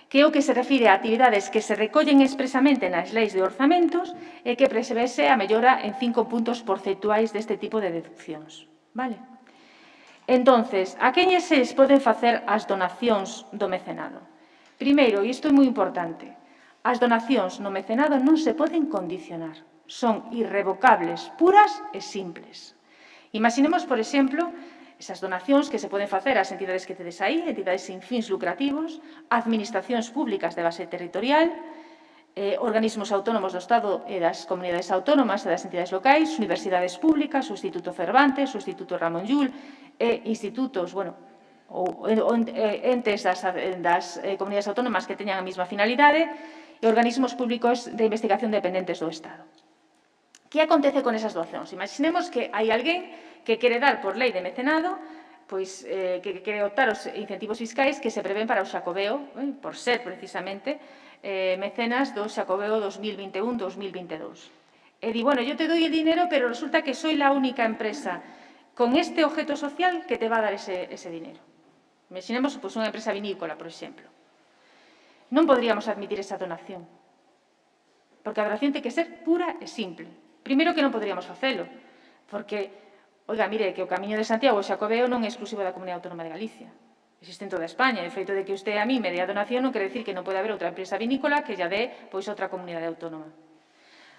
que é o que se refire a actividades que se recollen expresamente nas leis de orzamentos e que prevese a mellora en 5 puntos porcentuais deste tipo de deduccións. Vale? Entonces, a queñes se les poden facer as donacións do mecenado? Primeiro, e isto é moi importante, as donacións no mecenado non se poden condicionar, son irrevocables, puras e simples. Imaginemos, por exemplo, esas donacións que se poden facer ás entidades que tedes aí, entidades sin fins lucrativos, administracións públicas de base territorial, organismos autónomos do Estado e das comunidades autónomas e das entidades locais, universidades públicas, o Instituto Cervantes, o Instituto Ramón Llull e institutos, bueno, ou entes das comunidades autónomas que teñan a mesma finalidade e organismos públicos de investigación dependentes do Estado. Que acontece con esas doacións? Imaginemos que hai alguén que quere dar por lei de mecenado, pois que quere optar aos incentivos fiscais que se prevén para o Xacobeo, por ser precisamente mecenas do Xacobeo 2021-2022. E di, bueno, yo te doy el dinero, pero resulta que soy la única empresa con este objeto social que te va a dar ese dinero. Imaginemos pues, unha empresa vinícola, por exemplo. Non podríamos admitir esa donación, porque a donación ten que ser pura e simple. Primeiro que non podríamos facelo, porque, oiga, mire, que o Camiño de Santiago e o Xacobeo non é exclusivo da Comunidade Autónoma de Galicia. Existe en toda España. O feito de que usted a mí me dé a donación non quere decir que non pode haber outra empresa vinícola que lla dé pois outra comunidade autónoma.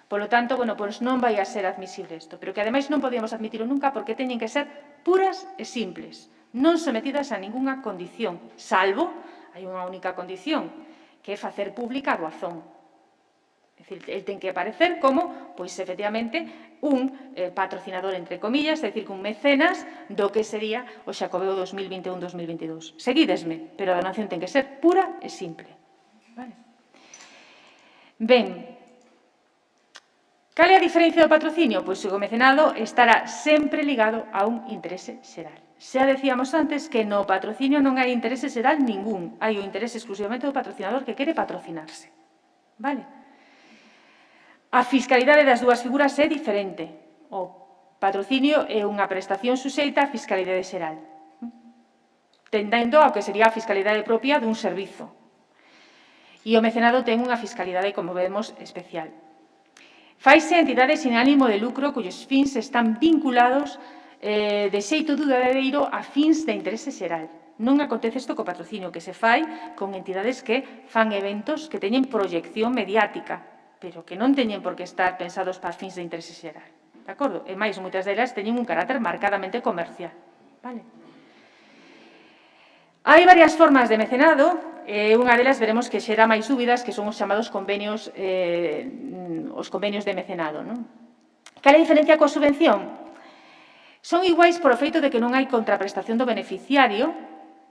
Polo tanto, bueno, pois non vai a ser admisible isto, pero que ademais non podíamos admitirlo nunca porque teñen que ser puras e simples, non sometidas a ningunha condición, salvo, hai unha única condición, que é facer pública a doazón. É dicir, el ten que aparecer como, pois, efectivamente, un patrocinador, entre comillas, é dicir, que un mecenas do que sería o Xacobeo 2021-2022. Seguídesme, pero a donación ten que ser pura e simple. Vale. Ben, cal é a diferencia do patrocinio? Pois o mecenado estará sempre ligado a un interese xeral. Xa decíamos antes que no patrocinio non hai interese xeral ningún, hai o interese exclusivamente do patrocinador que quere patrocinarse. Vale? A fiscalidade das dúas figuras é diferente. O patrocinio é unha prestación suxeita á fiscalidade xeral, tendendo ao que sería a fiscalidade propia dun servizo. E o mecenado ten unha fiscalidade, como vemos, especial. Faise a entidades sin ánimo de lucro cuyos fins están vinculados de xeito duradeiro a fins de interese xeral. Non acontece isto co patrocinio, que se fai con entidades que fan eventos que teñen proyección mediática, pero que non teñen por que estar pensados para fins de interese xeral. De acordo? E máis, moitas delas teñen un carácter marcadamente comercial. Vale? Hai varias formas de mecenado, unha delas veremos que xera máis dúbidas, que son os chamados convenios, os convenios de mecenado. Non? Cal é a diferencia coa subvención? Son iguais por o feito de que non hai contraprestación do beneficiario,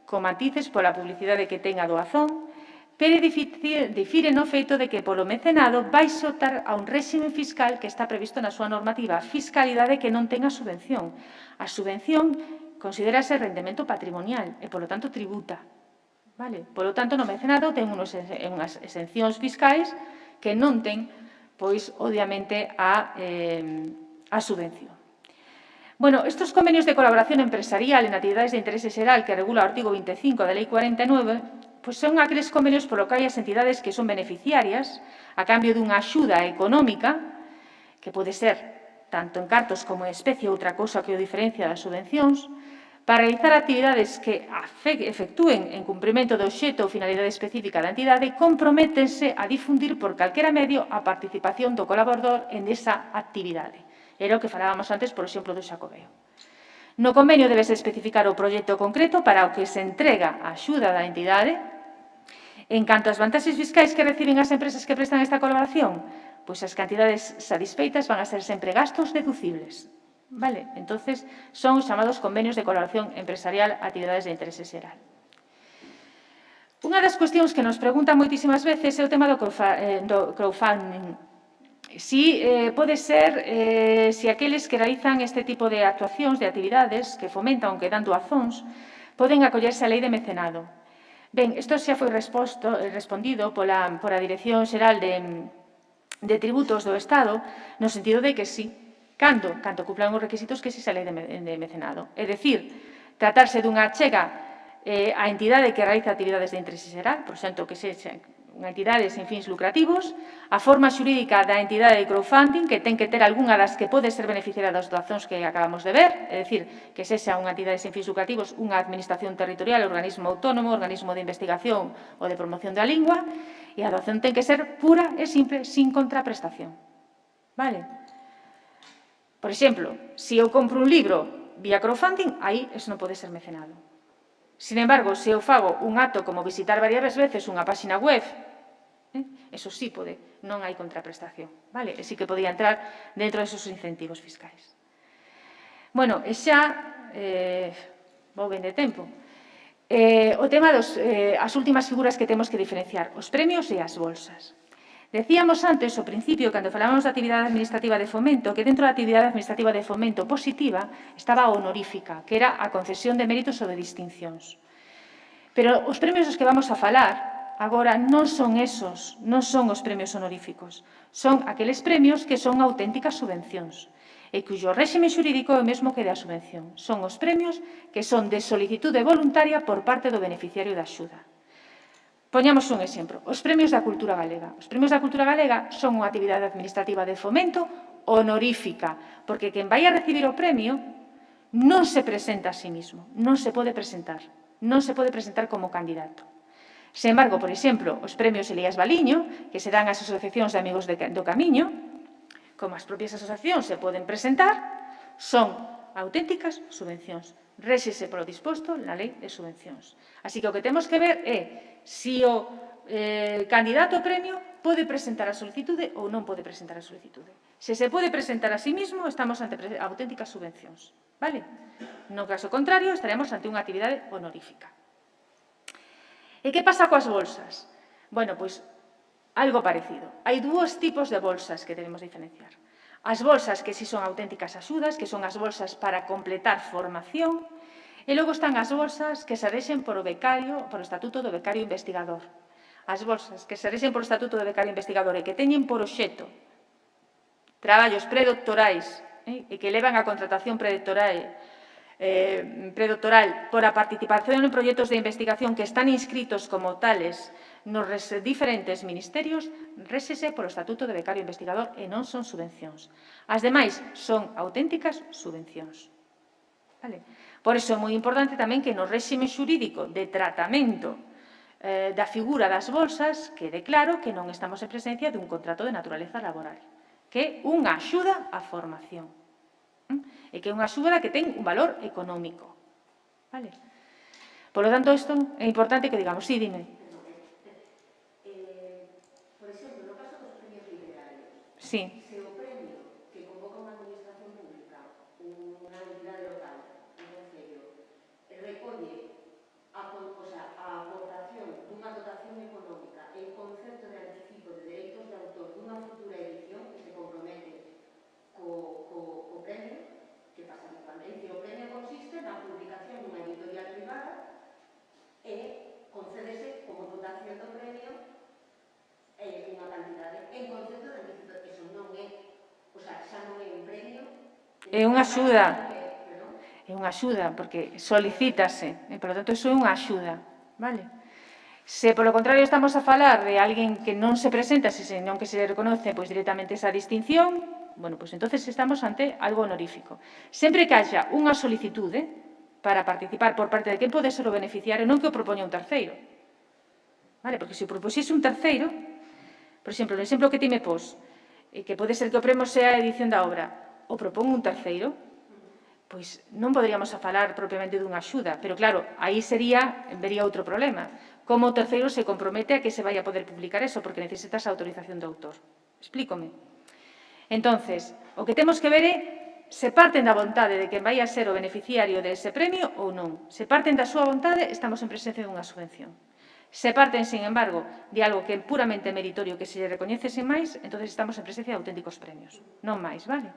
con matices pola publicidade que ten a doazón, pero difire no feito de que polo mecenado vai optar a un réxime fiscal que está previsto na súa normativa, fiscalidade que non ten a subvención. A subvención considérase rendemento patrimonial e, polo tanto, tributa. Vale? Polo tanto, no mecenado ten unhas exencións fiscais que non ten, pois, obviamente, a subvención. Bueno, estes convenios de colaboración empresarial en actividades de interese xeral que regula o artigo 25 da Lei 49, pois son aqueles convenios polo que hai as entidades que son beneficiarias a cambio dunha axuda económica, que pode ser tanto en cartos como en especie, outra cousa que o diferencia das subvencións, para realizar actividades que efectúen en cumprimento do obxecto ou finalidade específica da entidade, comprométense a difundir por calquera medio a participación do colaborador en esa actividade. Era o que falábamos antes, por exemplo, do Xacobeo. No convenio debese especificar o proxecto concreto para o que se entrega a axuda da entidade. En canto ás vantaxes fiscais que reciben as empresas que prestan esta colaboración, pois as cantidades satisfeitas van a ser sempre gastos deducibles. Vale? Entonces, son os chamados convenios de colaboración empresarial a actividades de interese xeral. Unha das cuestións que nos preguntan moitísimas veces é o tema do crowdfunding. Si pode ser, si aqueles que realizan este tipo de actuacións, de actividades, que fomentan ou que dan doazóns, poden acollerse á lei de mecenado. Ben, isto xa foi respondido pola Dirección Xeral de Tributos do Estado, no sentido de que sí, cando cumplan os requisitos que existe a lei de mecenado. É dicir, tratarse dunha achega a entidade que realiza actividades de interese xeral, por exemplo, que sexa unha entidade sen fins lucrativos, a forma xurídica da entidade de crowdfunding, que ten que ter algunha das que pode ser beneficiaria das doazóns que acabamos de ver, é dicir, que sexa unha entidade sen fins lucrativos, unha administración territorial, organismo autónomo, organismo de investigación ou de promoción da lingua, e a doazón ten que ser pura e simple, sin contraprestación. Vale? Por exemplo, se eu compro un libro vía crowdfunding, aí eso non pode ser mecenado. Sin embargo, se eu fago un acto como visitar varias veces unha páxina web, eso sí pode, non hai contraprestación, vale? E sí que podía entrar dentro desos incentivos fiscais. Bueno, e xa, vou ben de tempo, o tema as últimas figuras que temos que diferenciar, os premios e as bolsas. Decíamos antes, ao principio, cando falábamos da actividade administrativa de fomento, que dentro da actividade administrativa de fomento positiva estaba a honorífica, que era a concesión de méritos ou de distincións. Pero os premios dos que vamos a falar agora non son esos, non son os premios honoríficos. Son aqueles premios que son auténticas subvencións e cuyo réxime xurídico é o mesmo que da subvención. Son os premios que son de solicitude voluntaria por parte do beneficiario da axuda. Poñamos un exemplo, os premios da cultura galega. Os premios da cultura galega son unha actividade administrativa de fomento honorífica, porque quen vai a recibir o premio non se presenta a sí mismo, non se pode presentar como candidato. Sen embargo, por exemplo, os premios Elías Baliño, que se dan ás asociacións de amigos do Camiño, como as propias asociacións se poden presentar, son auténticas subvencións. Réxese polo disposto na lei de subvencións. Así que o que temos que ver é se o candidato ao premio pode presentar a solicitude ou non pode presentar a solicitude. Se se pode presentar a sí mismo, estamos ante auténticas subvencións. Vale? No caso contrario, estaremos ante unha actividade honorífica. E que pasa coas bolsas? Bueno, pois algo parecido. Hai dous tipos de bolsas que debemos diferenciar. As bolsas que si son auténticas axudas, que son as bolsas para completar formación, e logo están as bolsas que se rexen por o Estatuto do Becario Investigador. As bolsas que se rexen por o Estatuto do Becario Investigador e que teñen por obxecto traballos predoctorais e que levan a contratación predoctoral por a participación en proxectos de investigación que están inscritos como tales nos diferentes ministerios, résese polo Estatuto de Becario Investigador e non son subvencións. As demais son auténticas subvencións. Vale? Por iso é moi importante tamén que no réxime xurídico de tratamento da figura das bolsas quede claro que non estamos en presencia dun contrato de naturaleza laboral, que é unha axuda á formación. E que é unha axuda que ten un valor económico. Vale? Por lo tanto, isto é importante que digamos, sí, dime. Por exemplo, no caso dos premios literarios, Sí. se o premio que convoca unha administración pública, unha entidade local, un concello, recolle a aportación dunha dotación económica en concepto de anticipo de dereitos de autor dunha futura edición que se compromete co premio, que pasa habitualmente. O premio consiste na publicación dunha editorial privada e concédese como dotación do premio unha cantidade en concepto de anticipo. Eso non é, o sea, xa non é un premio. É unha axuda. É unha axuda, porque solicítase. Por lo tanto, iso é unha axuda. Vale? Se, polo contrario, estamos a falar de alguén que non se presenta, senón que se le reconoce pois, directamente esa distinción, bueno, pois entonces estamos ante algo honorífico. Sempre que haxa unha solicitude para participar por parte de quen pode ser o beneficiario, non que o propoña un terceiro. Vale? Porque se o propuxese un terceiro, por exemplo, no exemplo que ti me pos, que pode ser que o premio sea a edición da obra, o propón un terceiro, pois non poderíamos a falar propiamente dunha axuda, pero claro, aí vería outro problema. Como o terceiro se compromete a que se vai a poder publicar eso, porque necesitas a autorización do autor. Explícome. Entonces, o que temos que ver é se parten da vontade de quen vai a ser o beneficiario dese premio ou non. Se parten da súa vontade, estamos en presencia dunha subvención. Se parten, sin embargo, de algo que é puramente meritorio que se lle recoñece sen máis, entonces estamos en presencia de auténticos premios. Non máis, vale?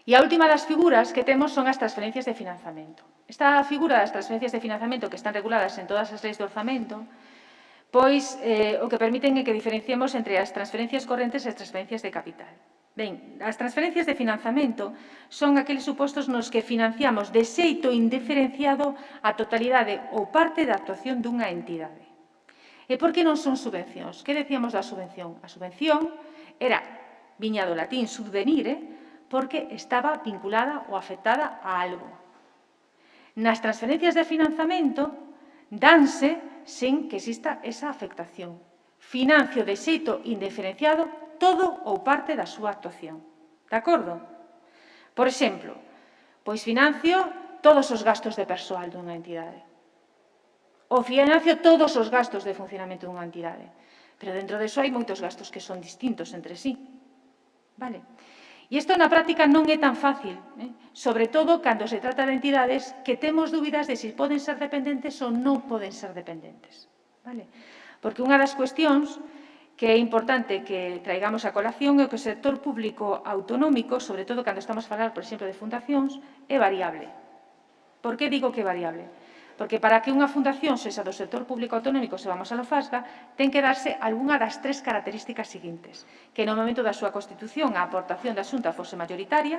E a última das figuras que temos son as transferencias de financiamento. Esta figura das transferencias de financiamento que están reguladas en todas as leis de orzamento, pois o que permiten é que diferenciemos entre as transferencias correntes e as transferencias de capital. Ben, as transferencias de financiamento son aqueles supostos nos que financiamos de xeito indiferenciado a totalidade ou parte da actuación dunha entidade. E por que non son subvencións? Que decíamos da subvención? A subvención viña do latín subvenire, porque estaba vinculada ou afectada a algo. Nas transferencias de financiamento danse sen que exista esa afectación. Financio de xeito indiferenciado todo ou parte da súa actuación. De acordo? Por exemplo, pois financio todos os gastos de persoal dunha entidade. Ou financio todos os gastos de funcionamento dunha entidade. Pero dentro deso hai moitos gastos que son distintos entre sí. Vale? E isto na práctica non é tan fácil, sobre todo cando se trata de entidades que temos dúbidas de se poden ser dependentes ou non poden ser dependentes. Vale? Porque unha das cuestións que é importante que traigamos a colación é que o sector público autonómico, sobre todo cando estamos a falar, por exemplo, de fundacións, é variable. Por que digo que é variable? Porque para que unha fundación sexa do sector público autonómico, se vamos a lo FASGA, ten que darse algunha das tres características seguintes. Que no momento da súa constitución a aportación da Xunta fose mayoritaria,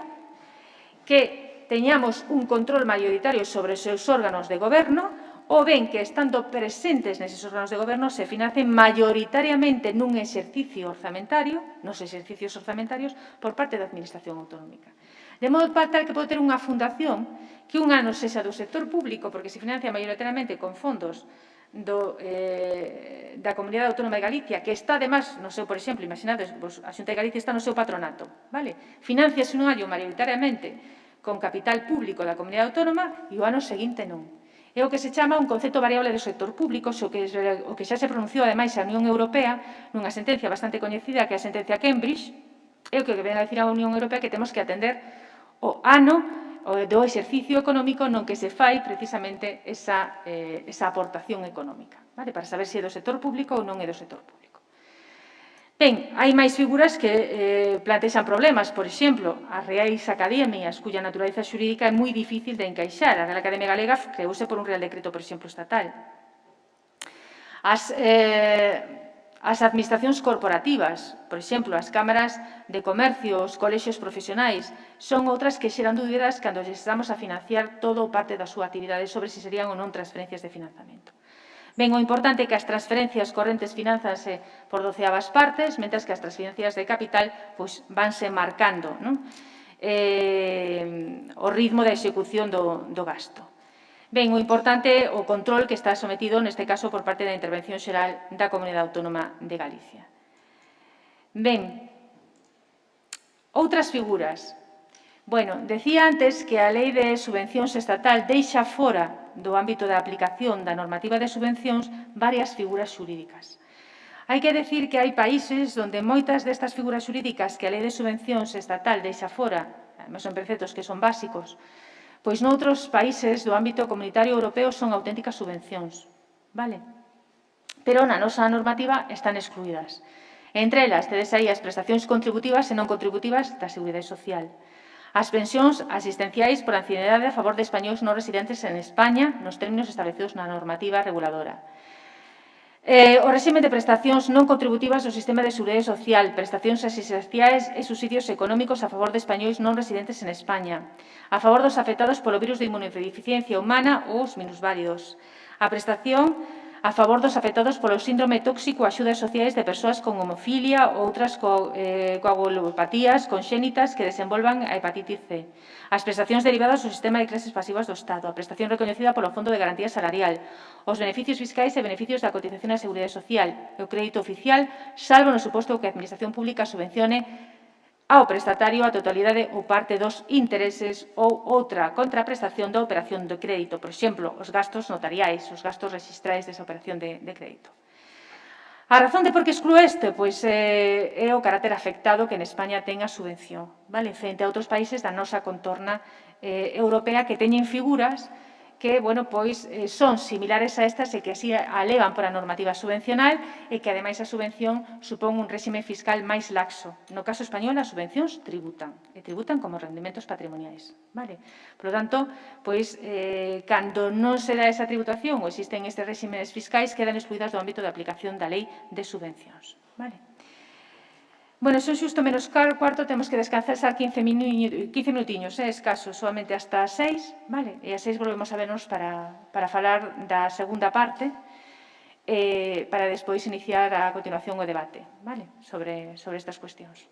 que teñamos un control mayoritario sobre os seus órganos de goberno, ou ben que, estando presentes neses órganos de goberno, se financen mayoritariamente nun exercicio orzamentario, nos exercicios orzamentarios, por parte da Administración autonómica. De modo tal que pode ter unha fundación que un ano sexa do sector público, porque se financia maioritariamente con fondos da Comunidade Autónoma de Galicia, que está, además, no seu, por exemplo, imaginades, a Xunta de Galicia está no seu patronato, vale? Financiase un ano maioritariamente con capital público da Comunidade Autónoma e o ano seguinte non. É o que se chama un concepto variable do sector público, o que xa se pronunciou, ademais, a Unión Europea nunha sentencia bastante coñecida, que é a sentencia Cambridge, é o que ven a decir a Unión Europea que temos que atender o ano do exercicio económico non que se fai precisamente esa aportación económica, vale? Para saber se é do sector público ou non é do sector público. Ben, hai máis figuras que plantexan problemas, por exemplo, as reais academias, cuya naturaleza xurídica é moi difícil de encaixar. A Real Academia Galega creouse por un Real Decreto, por exemplo, estatal. as administracións corporativas, por exemplo, as cámaras de comercio, os colexios profesionais, son outras que xeran dúbidas cando estamos a financiar todo ou parte da súa actividade sobre se serían ou non transferencias de financiamento. Ben, o importante é que as transferencias correntes finanzanse por 12avas partes, mentras que as transferencias de capital pois, vanse marcando, non? O ritmo da execución do gasto. Ben, o importante é o control que está sometido, neste caso, por parte da Intervención Xeral da Comunidade Autónoma de Galicia. Ben, outras figuras. Bueno, decía antes que a Lei de Subvencións Estatal deixa fora do ámbito da aplicación da normativa de subvencións varias figuras xurídicas. Hai que decir que hai países onde moitas destas figuras xurídicas que a Lei de Subvencións Estatal deixa fora, además son preceptos que son básicos, pois noutros países do ámbito comunitario europeo son auténticas subvencións, vale? Pero na nosa normativa están excluídas. Entre elas, tedes aí as prestacións contributivas e non contributivas da Seguridade Social, as pensións asistenciais por ancianidade a favor de españois non residentes en España nos términos establecidos na normativa reguladora. O réxime de prestacións non contributivas do sistema de seguridade social, prestacións asistenciais e subsidios económicos a favor de españois non residentes en España, a favor dos afectados polo virus de inmunodeficiencia humana ou os minusválidos, a prestación a favor dos afectados polo síndrome tóxico, axudas sociais de persoas con hemofilia ou outras coagulopatías conxénitas que desenvolvan a hepatitis C, as prestacións derivadas do sistema de clases pasivas do Estado, a prestación recoñecida polo Fondo de Garantía Salarial, os beneficios fiscais e beneficios da cotización á Seguridade Social e o crédito oficial, salvo no suposto que a Administración Pública subvencione ao prestatario a totalidade ou parte dos intereses ou outra contraprestación da operación de crédito, por exemplo, os gastos notariais, os gastos rexistrais desa operación de crédito. A razón de por que exclúe este, pois é o carácter afectado que en España ten a subvención, vale? Frente a outros países da nosa contorna europea que teñen figuras que, bueno, pois son similares a estas e que así a levan por a normativa subvencional e que, ademais, a subvención supón un réxime fiscal máis laxo. No caso español, as subvencións tributan, e tributan como rendimentos patrimoniais, vale? Por lo tanto, pois, cando non se dá esa tributación ou existen estes réximes fiscais, quedan excluídas do ámbito de aplicación da lei de subvencións, vale? Bueno, son xusto menos cuarto, temos que descansar 15 minutiños, escasos, solamente hasta as 6, vale? E as 6 volvemos a vernos para falar da segunda parte, para despois iniciar a continuación o debate, vale? Sobre estas cuestións.